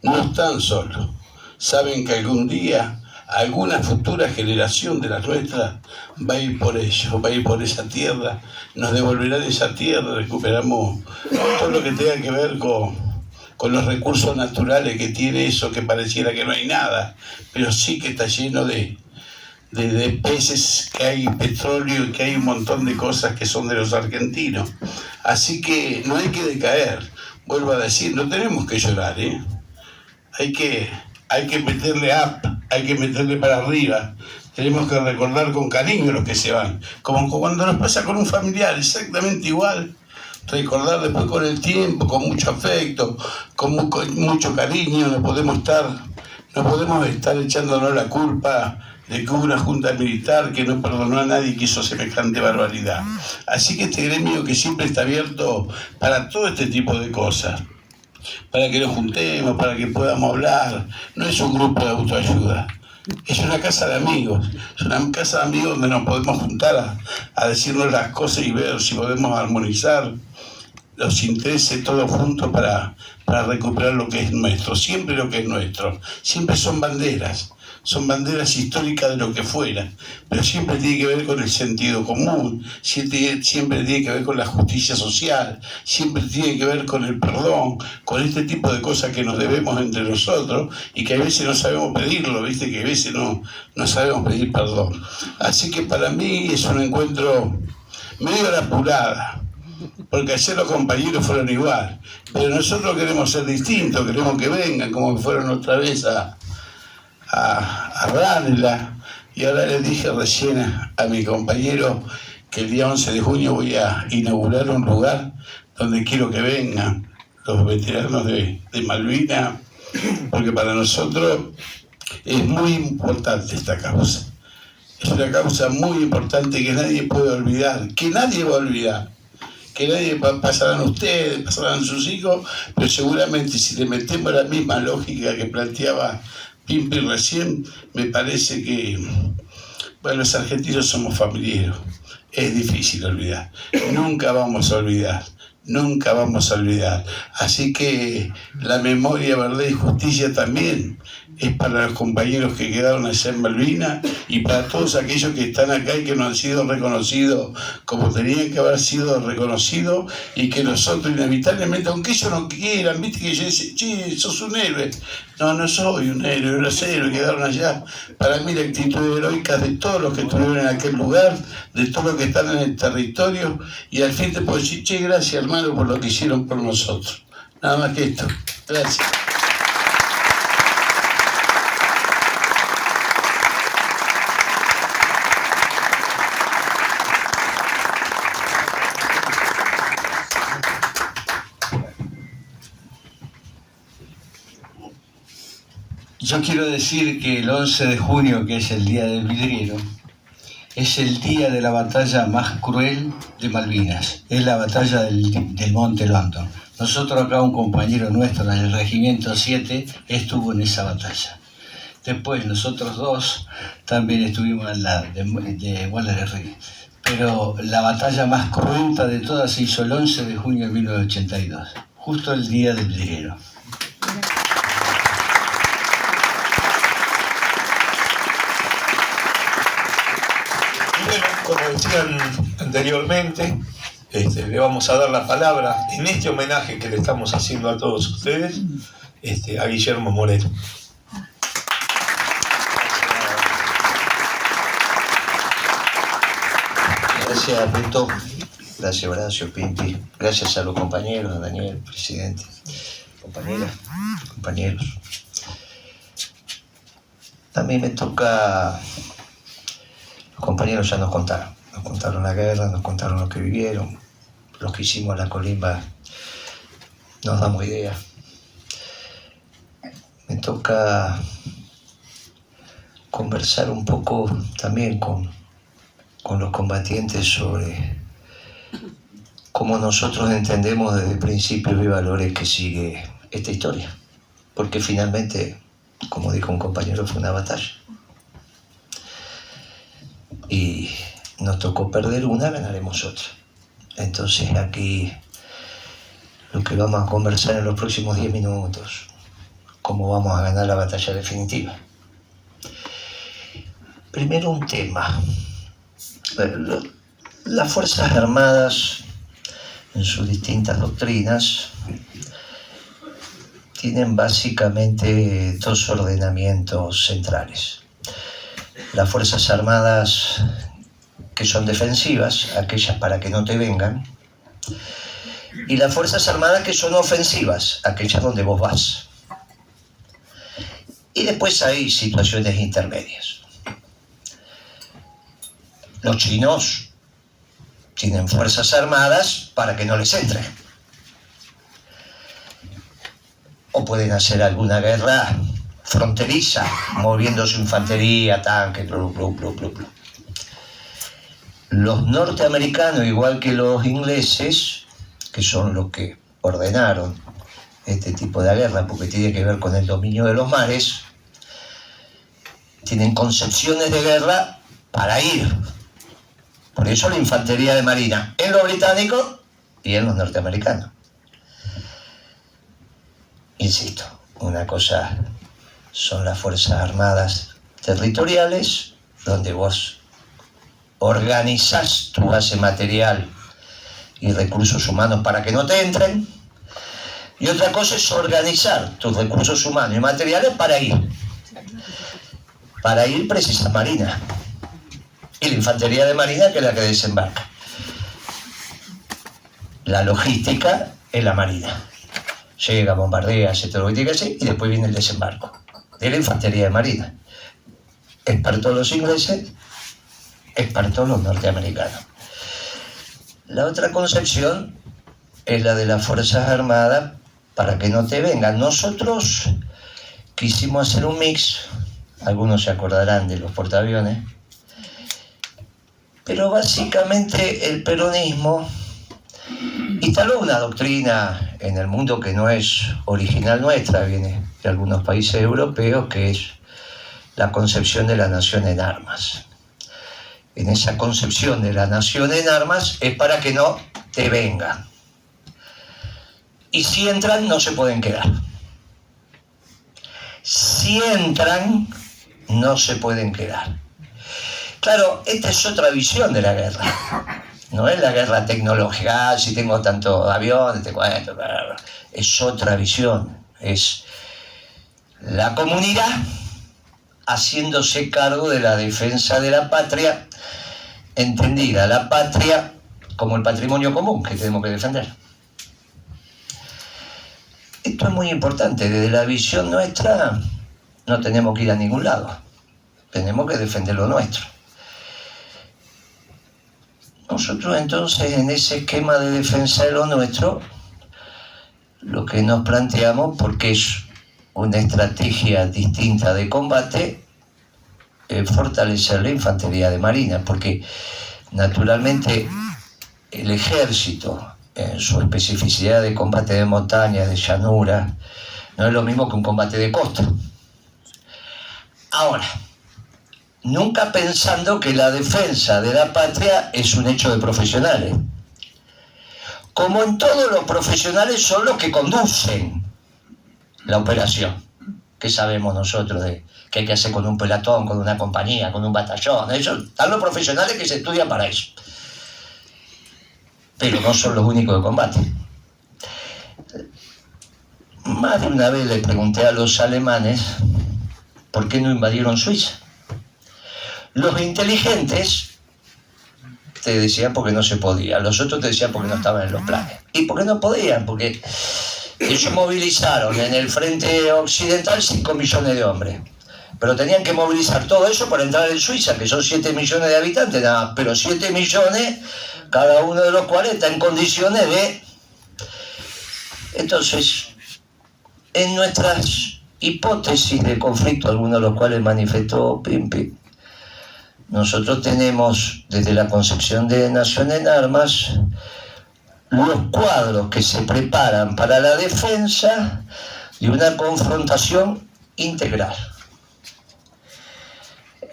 No están solos. Saben que algún día alguna futura generación de la nuestra va a ir por ellos, va a ir por esa tierra, nos devolverán esa tierra, recuperamos todo lo que tenga que ver con los recursos naturales que tiene eso, que pareciera que no hay nada, pero sí que está lleno de de peces, que hay petróleo y que hay un montón de cosas que son de los argentinos. Así que no hay que decaer. Vuelvo a decir, no tenemos que llorar, ¿eh? Hay que meterle up, hay que meterle para arriba. Tenemos que recordar con cariño los que se van. Como cuando nos pasa con un familiar, exactamente igual. Recordar después con el tiempo, con mucho afecto, con mucho cariño. No podemos estar echándonos la culpa de que hubo una junta militar que no perdonó a nadie que hizo semejante barbaridad. Así que este gremio que siempre está abierto para todo este tipo de cosas, para que nos juntemos, para que podamos hablar, no es un grupo de autoayuda, es una casa de amigos, es una casa de amigos donde nos podemos juntar a decirnos las cosas y ver si podemos armonizar los intereses todos juntos para recuperar lo que es nuestro, siempre lo que es nuestro, siempre son banderas históricas de lo que fuera, pero siempre tiene que ver con el sentido común, siempre tiene que ver con la justicia social, siempre tiene que ver con el perdón, con este tipo de cosas que nos debemos entre nosotros y que a veces no sabemos pedirlo, viste que a veces no sabemos pedir perdón. Así que para mí es un encuentro medio a la apurada, porque ayer los compañeros fueron igual, pero nosotros queremos ser distintos, queremos que vengan como que fueron otra vez a Ranela. Y ahora les dije recién a mi compañero que el día 11 de junio voy a inaugurar un lugar donde quiero que vengan los veteranos de Malvinas, porque para nosotros es muy importante esta causa. Es una causa muy importante que nadie puede olvidar, que nadie va a olvidar. Que nadie pasarán ustedes, pasarán sus hijos, pero seguramente si le metemos la misma lógica que planteaba Pimpi recién, me parece que, bueno, los argentinos somos familiares, es difícil olvidar, nunca vamos a olvidar. Nunca vamos a olvidar. Así que la memoria, verdad y justicia también es para los compañeros que quedaron allá en Malvinas y para todos aquellos que están acá y que no han sido reconocidos como tenían que haber sido reconocidos y que nosotros inevitablemente, aunque ellos no quieran, viste que yo dice, che, sos un héroe. No, no soy un héroe, los héroes quedaron allá. Para mí la actitud heroica de todos los que estuvieron en aquel lugar, de todos los que están en el territorio, y al fin te puedo decir, che, gracias hermano por lo que hicieron por nosotros. Nada más que esto. Gracias. Yo quiero decir que el 11 de junio, que es el Día del Vidriero, es el día de la batalla más cruel de Malvinas. Es la batalla del Monte London. Nosotros acá, un compañero nuestro del Regimiento 7 estuvo en esa batalla. Después nosotros dos también estuvimos al lado de Wallery. Pero la batalla más cruenta de todas se hizo el 11 de junio de 1982, justo el Día del Vidriero. Bueno, como decían anteriormente, le vamos a dar la palabra en este homenaje que le estamos haciendo a todos ustedes, a Guillermo Moreno. Gracias, Beto. Gracias, Horacio, Pimpi. Gracias a los compañeros, a Daniel, presidente, compañeras, compañeros. A mí me toca... Los compañeros ya nos contaron la guerra, nos contaron lo que vivieron, los que hicimos la colimba, nos damos idea. Me toca conversar un poco también con los combatientes sobre cómo nosotros entendemos desde principios y valores que sigue esta historia. Porque finalmente, como dijo un compañero, fue una batalla. Y nos tocó perder una, ganaremos otra. Entonces aquí lo que vamos a conversar en los próximos 10 minutos, cómo vamos a ganar la batalla definitiva. Primero un tema. Las Fuerzas Armadas, en sus distintas doctrinas, tienen básicamente dos ordenamientos centrales. las Fuerzas Armadas que son defensivas, aquellas para que no te vengan, y las Fuerzas Armadas que son ofensivas, aquellas donde vos vas. Y después hay situaciones intermedias. Los chinos tienen Fuerzas Armadas para que no les entren. O pueden hacer alguna guerra fronteriza, moviendo su infantería, tanques, blu, blu, blu, blu, blu. Los norteamericanos, igual que los ingleses, que son los que ordenaron este tipo de guerra, porque tiene que ver con el dominio de los mares, tienen concepciones de guerra para ir. Por eso la infantería de marina en los británicos y en los norteamericanos. Insisto, una cosa son las Fuerzas Armadas territoriales, donde vos organizás tu base material y recursos humanos para que no te entren, y otra cosa es organizar tus recursos humanos y materiales para ir. Para ir precisas marina, y la infantería de marina, que es la que desembarca. La logística es la marina. Llega, bombardea, hace todo lo que tiene que hacer, y después viene el desembarco de la infantería de marina. Expertos los ingleses, expertos los norteamericanos. La otra concepción es la de las Fuerzas Armadas para que no te vengan. Nosotros quisimos hacer un mix, algunos se acordarán de los portaaviones, pero básicamente el peronismo instaló una doctrina en el mundo que no es original nuestra, viene de algunos países europeos, que es la concepción de la nación en armas. En esa concepción de la nación en armas es para que no te vengan. Y si entran, no se pueden quedar. Si entran, no se pueden quedar. Claro, esta es otra visión de la guerra. No es la guerra tecnológica, si tengo tantos aviones, te cuento. Es otra visión. Es la comunidad haciéndose cargo de la defensa de la patria, entendida la patria como el patrimonio común que tenemos que defender. Esto es muy importante. Desde la visión nuestra no tenemos que ir a ningún lado. Tenemos que defender lo nuestro. Nosotros entonces, en ese esquema de defensa de lo nuestro, lo que nos planteamos, porque es una estrategia distinta de combate, es fortalecer la infantería de marina, porque naturalmente el ejército, en su especificidad de combate de montaña, de llanura, no es lo mismo que un combate de costa. Ahora, nunca pensando que la defensa de la patria es un hecho de profesionales. Como en todos, los profesionales son los que conducen la operación. ¿Qué sabemos nosotros de qué hay que hacer con un pelotón, con una compañía, con un batallón? Eso, están los profesionales que se estudian para eso. Pero no son los únicos de combate. Más de una vez le pregunté a los alemanes por qué no invadieron Suiza. Los inteligentes te decían porque no se podía, los otros te decían porque no estaban en los planes. ¿Y por qué no podían? Porque ellos movilizaron en el frente occidental 5 millones de hombres. Pero tenían que movilizar todo eso para entrar en Suiza, que son 7 millones de habitantes, nada más. Pero 7 millones, cada uno de los cuales está en condiciones de... Entonces, en nuestras hipótesis de conflicto, algunos de los cuales manifestó Pimpi, nosotros tenemos, desde la concepción de Nación en Armas, los cuadros que se preparan para la defensa de una confrontación integral.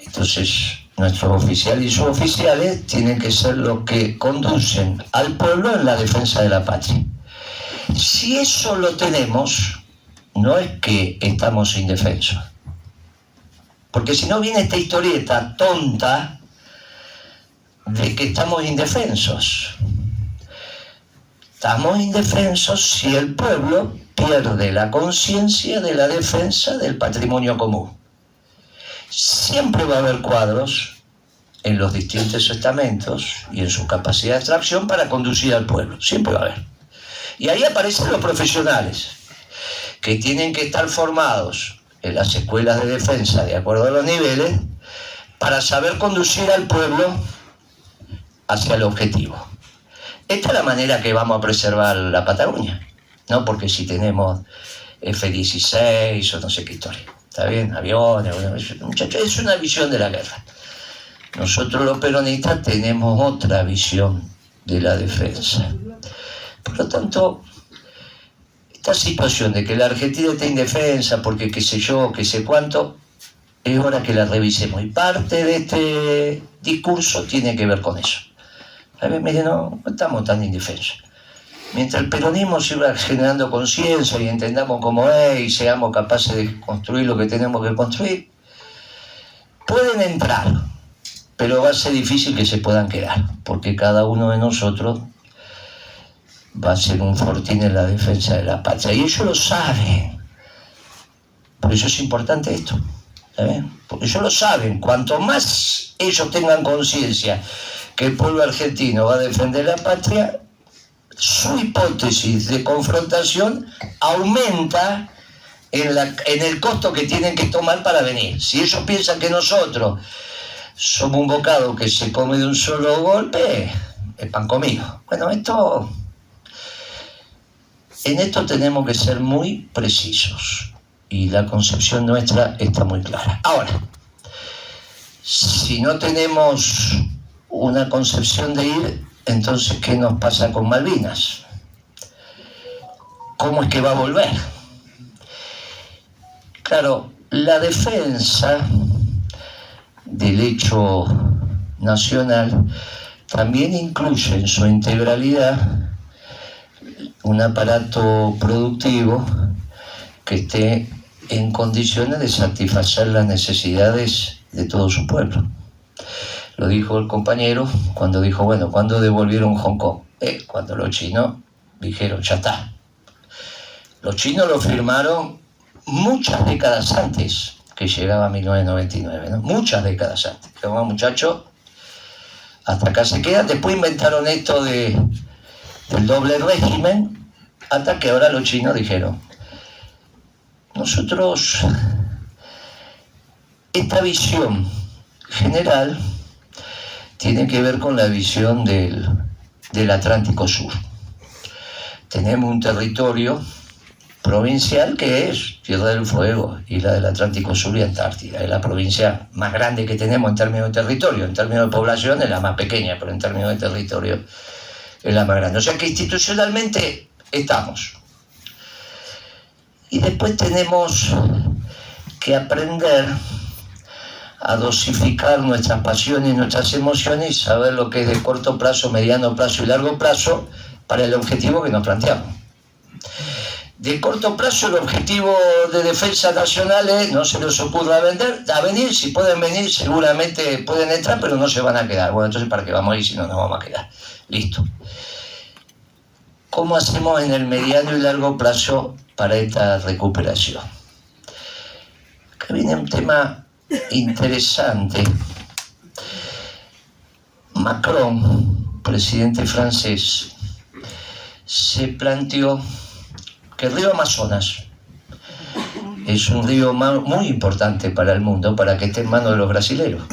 Entonces, nuestros oficiales y suboficiales tienen que ser los que conducen al pueblo en la defensa de la patria. Si eso lo tenemos, no es que estamos indefensos. Porque si no viene esta historieta tonta de que estamos indefensos. Estamos indefensos si el pueblo pierde la conciencia de la defensa del patrimonio común. Siempre va a haber cuadros en los distintos estamentos y en su capacidad de abstracción para conducir al pueblo. Siempre va a haber. Y ahí aparecen los profesionales, que tienen que estar formados en las escuelas de defensa de acuerdo a los niveles para saber conducir al pueblo hacia el objetivo. Esta es la manera que vamos a preservar la Patagonia, no porque si tenemos F-16 o no sé qué historia, ¿está bien? Aviones, muchachos, es una visión de la guerra. Nosotros los peronistas tenemos otra visión de la defensa. Por lo tanto, esta situación de que la Argentina esté indefensa porque qué sé yo, qué sé cuánto, es hora que la revisemos. Y parte de este discurso tiene que ver con eso. A ver, mire, no estamos tan indefensos. Mientras el peronismo siga generando conciencia y entendamos cómo es y seamos capaces de construir lo que tenemos que construir, pueden entrar, pero va a ser difícil que se puedan quedar, porque cada uno de nosotros va a ser un fortín en la defensa de la patria. Y ellos lo saben. Por eso es importante esto. Porque ellos lo saben. Cuanto más ellos tengan conciencia que el pueblo argentino va a defender la patria, su hipótesis de confrontación aumenta en el costo que tienen que tomar para venir. Si ellos piensan que nosotros somos un bocado que se come de un solo golpe, es pan comido. Bueno, en esto tenemos que ser muy precisos y la concepción nuestra está muy clara. Ahora, si no tenemos una concepción de ir, entonces ¿qué nos pasa con Malvinas? ¿Cómo es que va a volver? Claro, la defensa del hecho nacional también incluye en su integralidad un aparato productivo que esté en condiciones de satisfacer las necesidades de todo su pueblo. Lo dijo el compañero cuando dijo, bueno, ¿cuándo devolvieron Hong Kong? Cuando los chinos dijeron, ya está. Los chinos lo firmaron muchas décadas antes que llegaba 1999, ¿no? Muchas décadas antes. Dijeron, muchachos, hasta acá se quedan. Después inventaron esto del doble régimen, hasta que ahora los chinos dijeron, nosotros, esta visión general tiene que ver con la visión del Atlántico Sur. Tenemos un territorio provincial que es Tierra del Fuego y la del Atlántico Sur y Antártida. Es la provincia más grande que tenemos en términos de territorio. En términos de población es la más pequeña, pero en términos de territorio es la más grande. O sea que institucionalmente estamos. Y después tenemos que aprender a dosificar nuestras pasiones y nuestras emociones y saber lo que es de corto plazo, mediano plazo y largo plazo para el objetivo que nos planteamos. De corto plazo, el objetivo de defensa nacional es, no se les ocurra venir, si pueden venir seguramente pueden entrar, pero no se van a quedar. Bueno, entonces ¿para qué vamos a ir si no nos vamos a quedar? Listo. ¿Cómo hacemos en el mediano y largo plazo para esta recuperación? Acá viene un tema interesante. Macron, presidente francés, se planteó que el río Amazonas es un río muy importante para el mundo, para que esté en manos de los brasileros.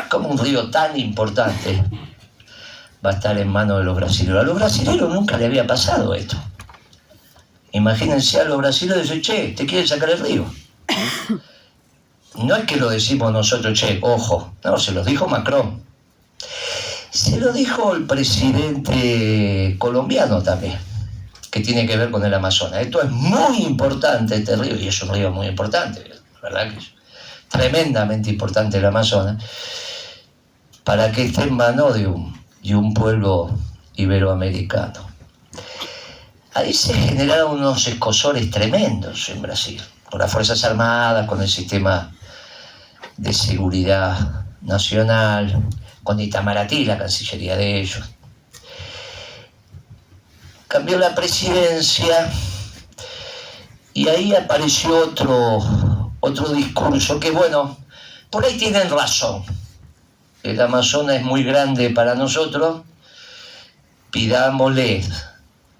¿Cómo un río tan importante va a estar en manos de los brasileros? A los brasileros nunca le había pasado esto. Imagínense a los brasileños y dicen, che, ¿te quieren sacar el río? No es que lo decimos nosotros, che, ojo. No, se lo dijo Macron. Se lo dijo el presidente colombiano también, que tiene que ver con el Amazonas. Esto es muy importante, este río, y es un río muy importante, la verdad que es tremendamente importante el Amazonas, para que esté en manos de un pueblo iberoamericano. Ahí se generaron unos escosores tremendos en Brasil, con las Fuerzas Armadas, con el sistema de seguridad nacional, con Itamaraty, la cancillería de ellos. Cambió la presidencia y ahí apareció otro discurso que, bueno, Por ahí tienen razón. El Amazonas es muy grande para nosotros, pidámosle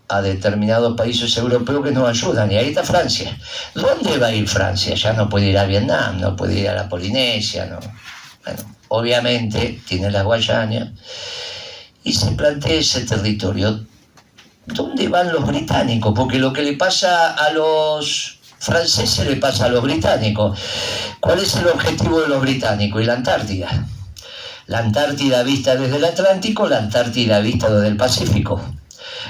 a determinados países europeos que nos ayudan, y ahí está Francia. ¿Dónde va a ir Francia? Ya no puede ir a Vietnam, no puede ir a la Polinesia, no. Bueno, obviamente tiene la Guayana, y se plantea ese territorio. ¿Dónde van los británicos? Porque lo que le pasa a los franceses le pasa a los británicos. ¿Cuál es el objetivo de los británicos? Y la Antártida. La Antártida vista desde el Atlántico, la Antártida vista desde el Pacífico.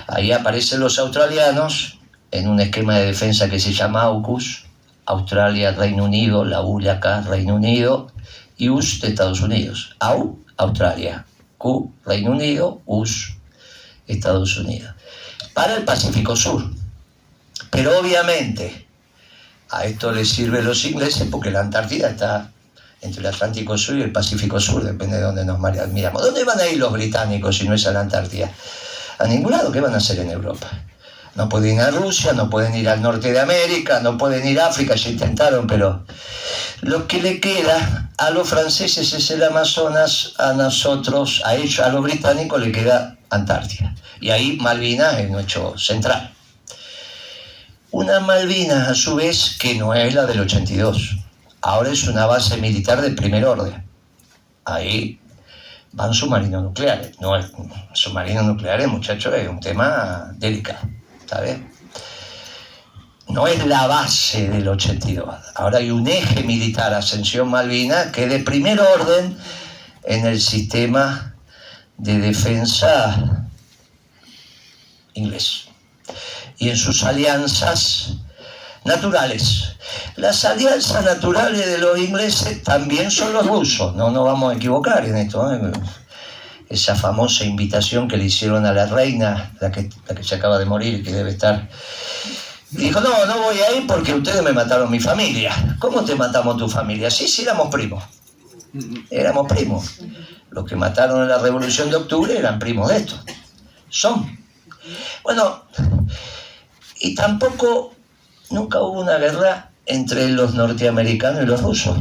Ahí aparecen los australianos en un esquema de defensa que se llama AUKUS, Australia, Reino Unido, la U de acá, Reino Unido, y US de Estados Unidos. AU, Australia, Q, Reino Unido, US, Estados Unidos. Para el Pacífico Sur. Pero obviamente a esto les sirven los ingleses porque la Antártida está entre el Atlántico Sur y el Pacífico Sur, depende de dónde nos miramos. ¿Dónde van a ir los británicos si no es a la Antártida? A ningún lado. ¿Qué van a hacer en Europa? No pueden ir a Rusia, no pueden ir al norte de América, no pueden ir a África, ya intentaron, pero lo que le queda a los franceses es el Amazonas, a nosotros, a ellos, a los británicos le queda Antártida. Y ahí Malvinas es nuestro central. Una Malvinas, a su vez, que no es la del 82. Ahora es una base militar de primer orden. Ahí van submarinos nucleares. No es submarinos nucleares, muchachos, es un tema delicado. ¿Está bien? No es la base del 82. Ahora hay un eje militar, Ascensión Malvinas, que es de primer orden en el sistema de defensa inglés. Y en sus alianzas naturales. Las alianzas naturales de los ingleses también son los rusos, no nos vamos a equivocar en esto, ¿eh? Esa famosa invitación que le hicieron a la reina, la que se acaba de morir y que debe estar, dijo, no voy a ir porque ustedes me mataron mi familia. ¿Cómo te matamos tu familia? Sí, éramos primos. Éramos primos. Los que mataron en la Revolución de Octubre eran primos de esto. Son. Bueno, y tampoco nunca hubo una guerra entre los norteamericanos y los rusos.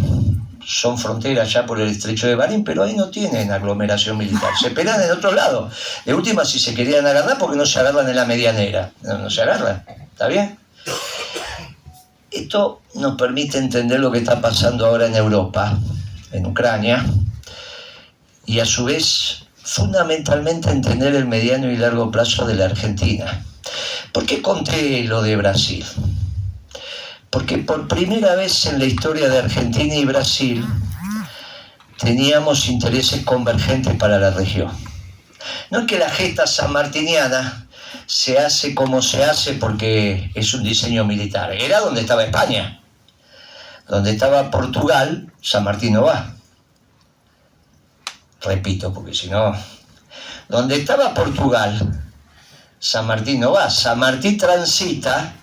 Son fronteras ya por el estrecho de Bering, pero ahí no tienen aglomeración militar. Se pelean en otro lado. De última, si se querían agarrar, porque no se agarran en la medianera. No se agarran. ¿Está bien? Esto nos permite entender lo que está pasando ahora en Europa, en Ucrania, y a su vez, fundamentalmente, entender el mediano y largo plazo de la Argentina. ¿Por qué conté lo de Brasil? Porque por primera vez en la historia de Argentina y Brasil teníamos intereses convergentes para la región. No es que la gesta sanmartiniana se hace como se hace porque es un diseño militar. Era donde estaba España. Donde estaba Portugal, San Martín no va. Repito, porque si no... Donde estaba Portugal, San Martín no va. San Martín transita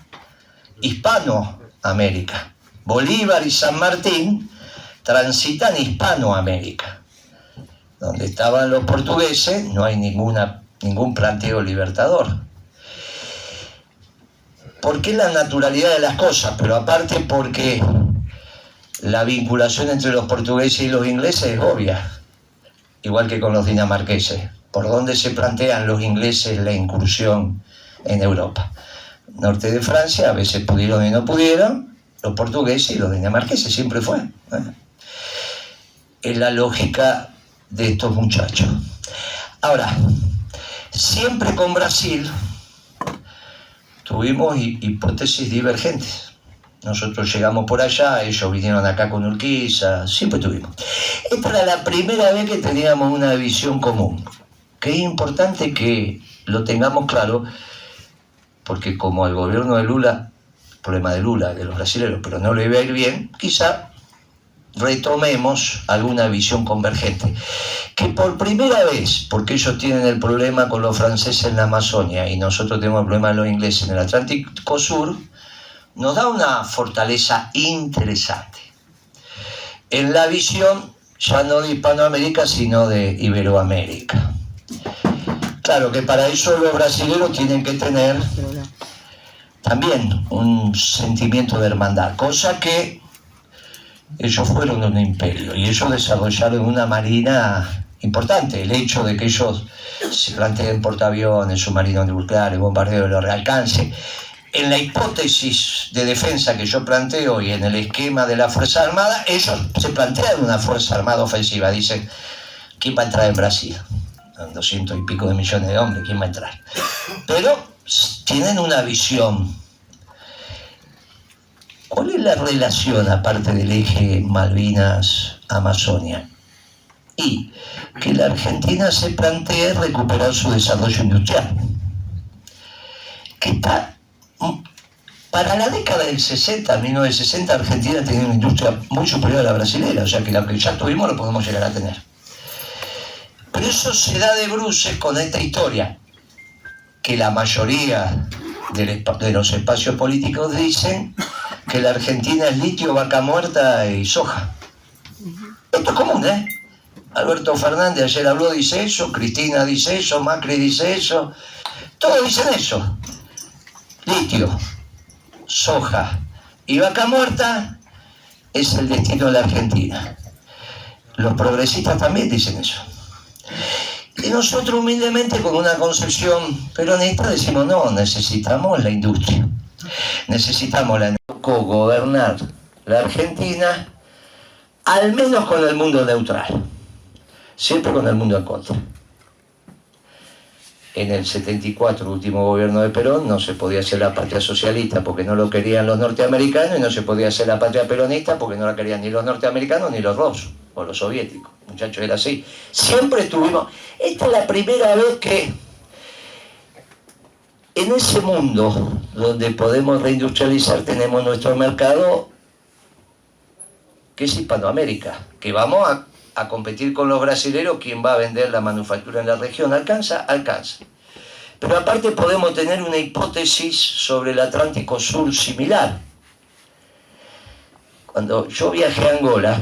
Hispanoamérica. Bolívar y San Martín transitan Hispanoamérica. Donde estaban los portugueses no hay ningún planteo libertador. ¿Por qué la naturalidad de las cosas? Pero aparte porque la vinculación entre los portugueses y los ingleses es obvia. Igual que con los dinamarqueses. ¿Por dónde se plantean los ingleses la incursión en Europa? Norte de Francia, a veces pudieron y no pudieron, los portugueses y los dinamarqueses, siempre fue. Es la lógica de estos muchachos. Ahora, siempre con Brasil tuvimos hipótesis divergentes. Nosotros llegamos por allá, ellos vinieron acá con Urquiza, siempre tuvimos. Esta era la primera vez que teníamos una visión común, que es importante que lo tengamos claro, porque como el gobierno de Lula, el problema de Lula, de los brasileños, pero no le va a ir bien, quizá retomemos alguna visión convergente. Que por primera vez, porque ellos tienen el problema con los franceses en la Amazonia y nosotros tenemos el problema de los ingleses en el Atlántico Sur, nos da una fortaleza interesante en la visión ya no de Hispanoamérica, sino de Iberoamérica. Claro que para eso los brasileños tienen que tener también un sentimiento de hermandad, cosa que ellos fueron un imperio y ellos desarrollaron una marina importante. El hecho de que ellos se planteen portaaviones, submarinos nucleares, bombarderos de largo alcance, en la hipótesis de defensa que yo planteo y en el esquema de la Fuerza Armada, ellos se plantean una Fuerza Armada ofensiva. Dicen, ¿quién va a entrar en Brasil? 200 y pico de millones de hombres, ¿quién va a entrar? Pero tienen una visión. ¿Cuál es la relación, aparte del eje Malvinas-Amazonia? Y que la Argentina se plantee recuperar su desarrollo industrial, que está, para la década del 60, 1960, Argentina tenía una industria muy superior a la brasilera, o sea que la que ya tuvimos lo podemos llegar a tener. Pero eso se da de bruces con esta historia, que la mayoría de los espacios políticos dicen que la Argentina es litio, vaca muerta y soja. Esto es común, ¿eh? Alberto Fernández ayer habló, dice eso, Cristina dice eso, Macri dice eso, todos dicen eso. Litio, soja y vaca muerta es el destino de la Argentina. Los progresistas también dicen eso. Y nosotros humildemente con una concepción peronista decimos no, necesitamos la industria. Necesitamos gobernar la Argentina al menos con el mundo neutral. Siempre con el mundo en contra. En el 74, último gobierno de Perón, no se podía hacer la patria socialista porque no lo querían los norteamericanos y no se podía hacer la patria peronista porque no la querían ni los norteamericanos ni los rusos o los soviéticos. Muchachos, era así. Siempre estuvimos... Esta es la primera vez que en ese mundo donde podemos reindustrializar tenemos nuestro mercado que es Hispanoamérica, que vamos a competir con los brasileros. ¿Quién va a vender la manufactura en la región? ¿Alcanza? Alcanza. Pero aparte podemos tener una hipótesis sobre el Atlántico Sur similar. Cuando yo viajé a Angola,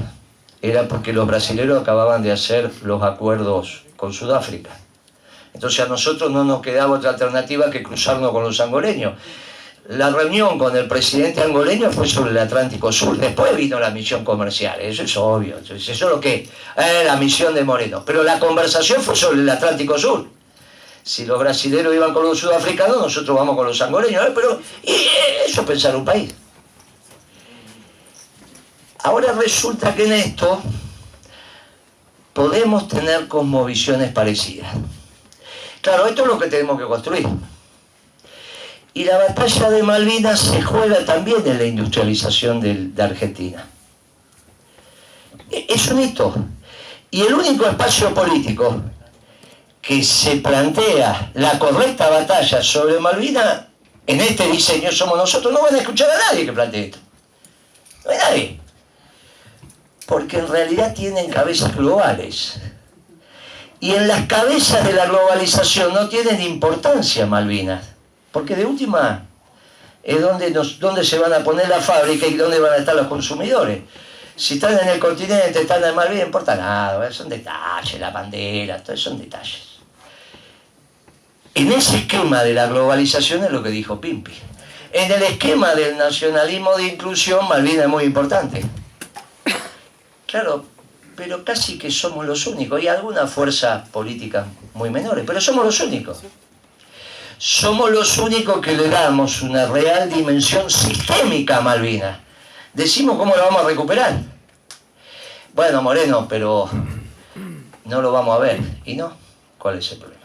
era porque los brasileros acababan de hacer los acuerdos con Sudáfrica. Entonces a nosotros no nos quedaba otra alternativa que cruzarnos con los angoleños. La reunión con el presidente angoleño fue sobre el Atlántico Sur. Después vino la misión comercial, eso es obvio. Entonces, eso es lo que la misión de Moreno. Pero la conversación fue sobre el Atlántico Sur. Si los brasileños iban con los sudafricanos, nosotros vamos con los angoleños. Pero eso es pensar un país. Ahora resulta que en esto podemos tener cosmovisiones parecidas. Claro, esto es lo que tenemos que construir. Y la batalla de Malvinas se juega también en la industrialización de Argentina. Es un hito. Y el único espacio político que se plantea la correcta batalla sobre Malvinas, en este diseño somos nosotros. No van a escuchar a nadie que plantee esto. No hay nadie. Porque en realidad tienen cabezas globales. Y en las cabezas de la globalización no tienen importancia Malvinas. Porque de última es donde se van a poner las fábricas y dónde van a estar los consumidores. Si están en el continente, están en Malvinas, no importa nada, son detalles, la bandera, todo son detalles. En ese esquema de la globalización es lo que dijo Pimpi. En el esquema del nacionalismo de inclusión, Malvinas es muy importante. Claro, pero casi que somos los únicos. Y algunas fuerzas políticas muy menores, pero somos los únicos. Somos los únicos que le damos una real dimensión sistémica a Malvinas. Decimos cómo la vamos a recuperar. Bueno, Moreno, pero no lo vamos a ver. ¿Y no? ¿Cuál es el problema?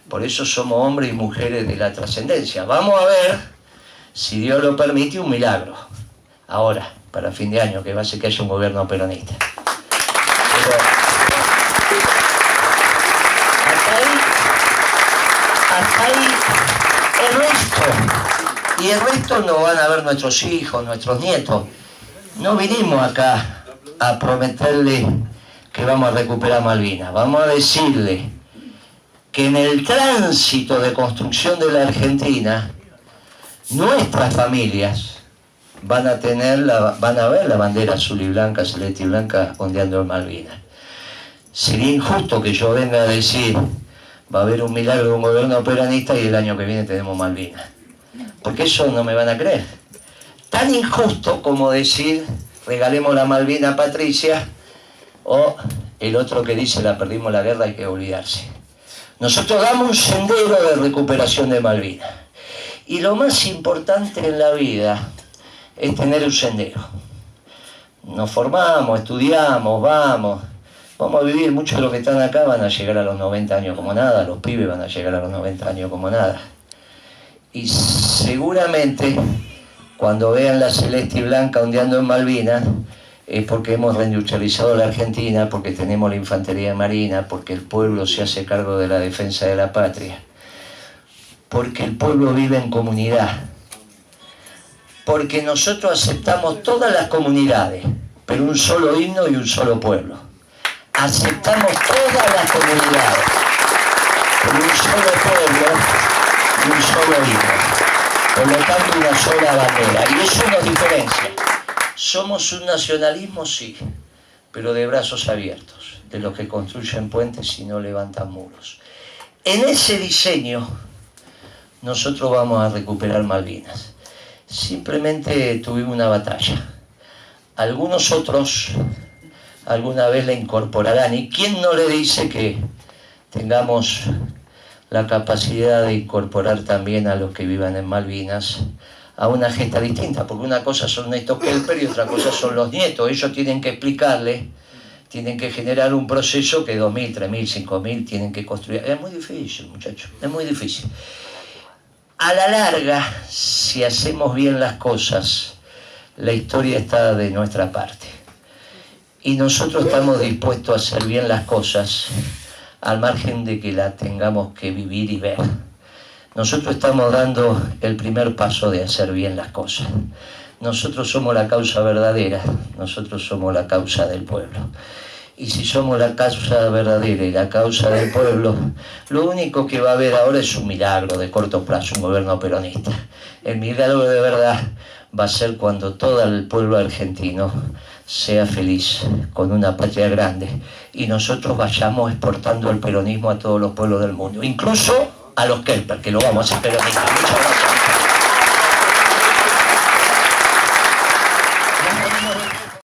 Por eso somos hombres y mujeres de la trascendencia. Vamos a ver, si Dios lo permite, un milagro. Ahora, para fin de año, que va a ser que haya un gobierno peronista. Pero hasta ahí el resto. Y el resto lo van a ver nuestros hijos, nuestros nietos. No vinimos acá a prometerle que vamos a recuperar Malvinas. Vamos a decirle que en el tránsito de construcción de la Argentina, nuestras familias van a ver la bandera azul y blanca, celeste y blanca ondeando en Malvinas. Sería injusto que yo venga a decir va a haber un milagro de un gobierno peronista y el año que viene tenemos Malvinas. Porque eso no me van a creer. Tan injusto como decir regalemos la Malvina a Patricia, o el otro que dice la perdimos la guerra, hay que olvidarse. Nosotros damos un sendero de recuperación de Malvinas. Y lo más importante en la vida es tener un sendero. Nos formamos, estudiamos, vamos a vivir. Muchos de los que están acá van a llegar a los 90 años como nada, los pibes van a llegar a los 90 años como nada. Y seguramente cuando vean la celeste y blanca ondeando en Malvinas, es porque hemos reindustrializado la Argentina, porque tenemos la infantería marina, porque el pueblo se hace cargo de la defensa de la patria, porque el pueblo vive en comunidad, porque nosotros aceptamos todas las comunidades, pero un solo himno y un solo pueblo. Aceptamos todas las comunidades, pero un solo pueblo y un solo himno. Por lo tanto, una sola bandera. Y eso nos diferencia. Somos un nacionalismo, sí, pero de brazos abiertos, de los que construyen puentes y no levantan muros. En ese diseño, nosotros vamos a recuperar Malvinas. Simplemente tuvimos una batalla. Algunos otros alguna vez la incorporarán. ¿Y quién no le dice que tengamos la capacidad de incorporar también a los que vivan en Malvinas a una gesta distinta? Porque una cosa son Néstor Kelper y otra cosa son los nietos. Ellos tienen que explicarle, tienen que generar un proceso que 2.000, 3.000, 5.000 tienen que construir. Es muy difícil, muchachos, es muy difícil. A la larga, si hacemos bien las cosas, la historia está de nuestra parte. Y nosotros estamos dispuestos a hacer bien las cosas al margen de que la tengamos que vivir y ver. Nosotros estamos dando el primer paso de hacer bien las cosas. Nosotros somos la causa verdadera, nosotros somos la causa del pueblo. Y si somos la causa verdadera y la causa del pueblo, lo único que va a haber ahora es un milagro de corto plazo, un gobierno peronista. El milagro de verdad va a ser cuando todo el pueblo argentino sea feliz, con una patria grande, y nosotros vayamos exportando el peronismo a todos los pueblos del mundo, incluso a los Kelper, que lo vamos a hacer peronistas. Muchas gracias.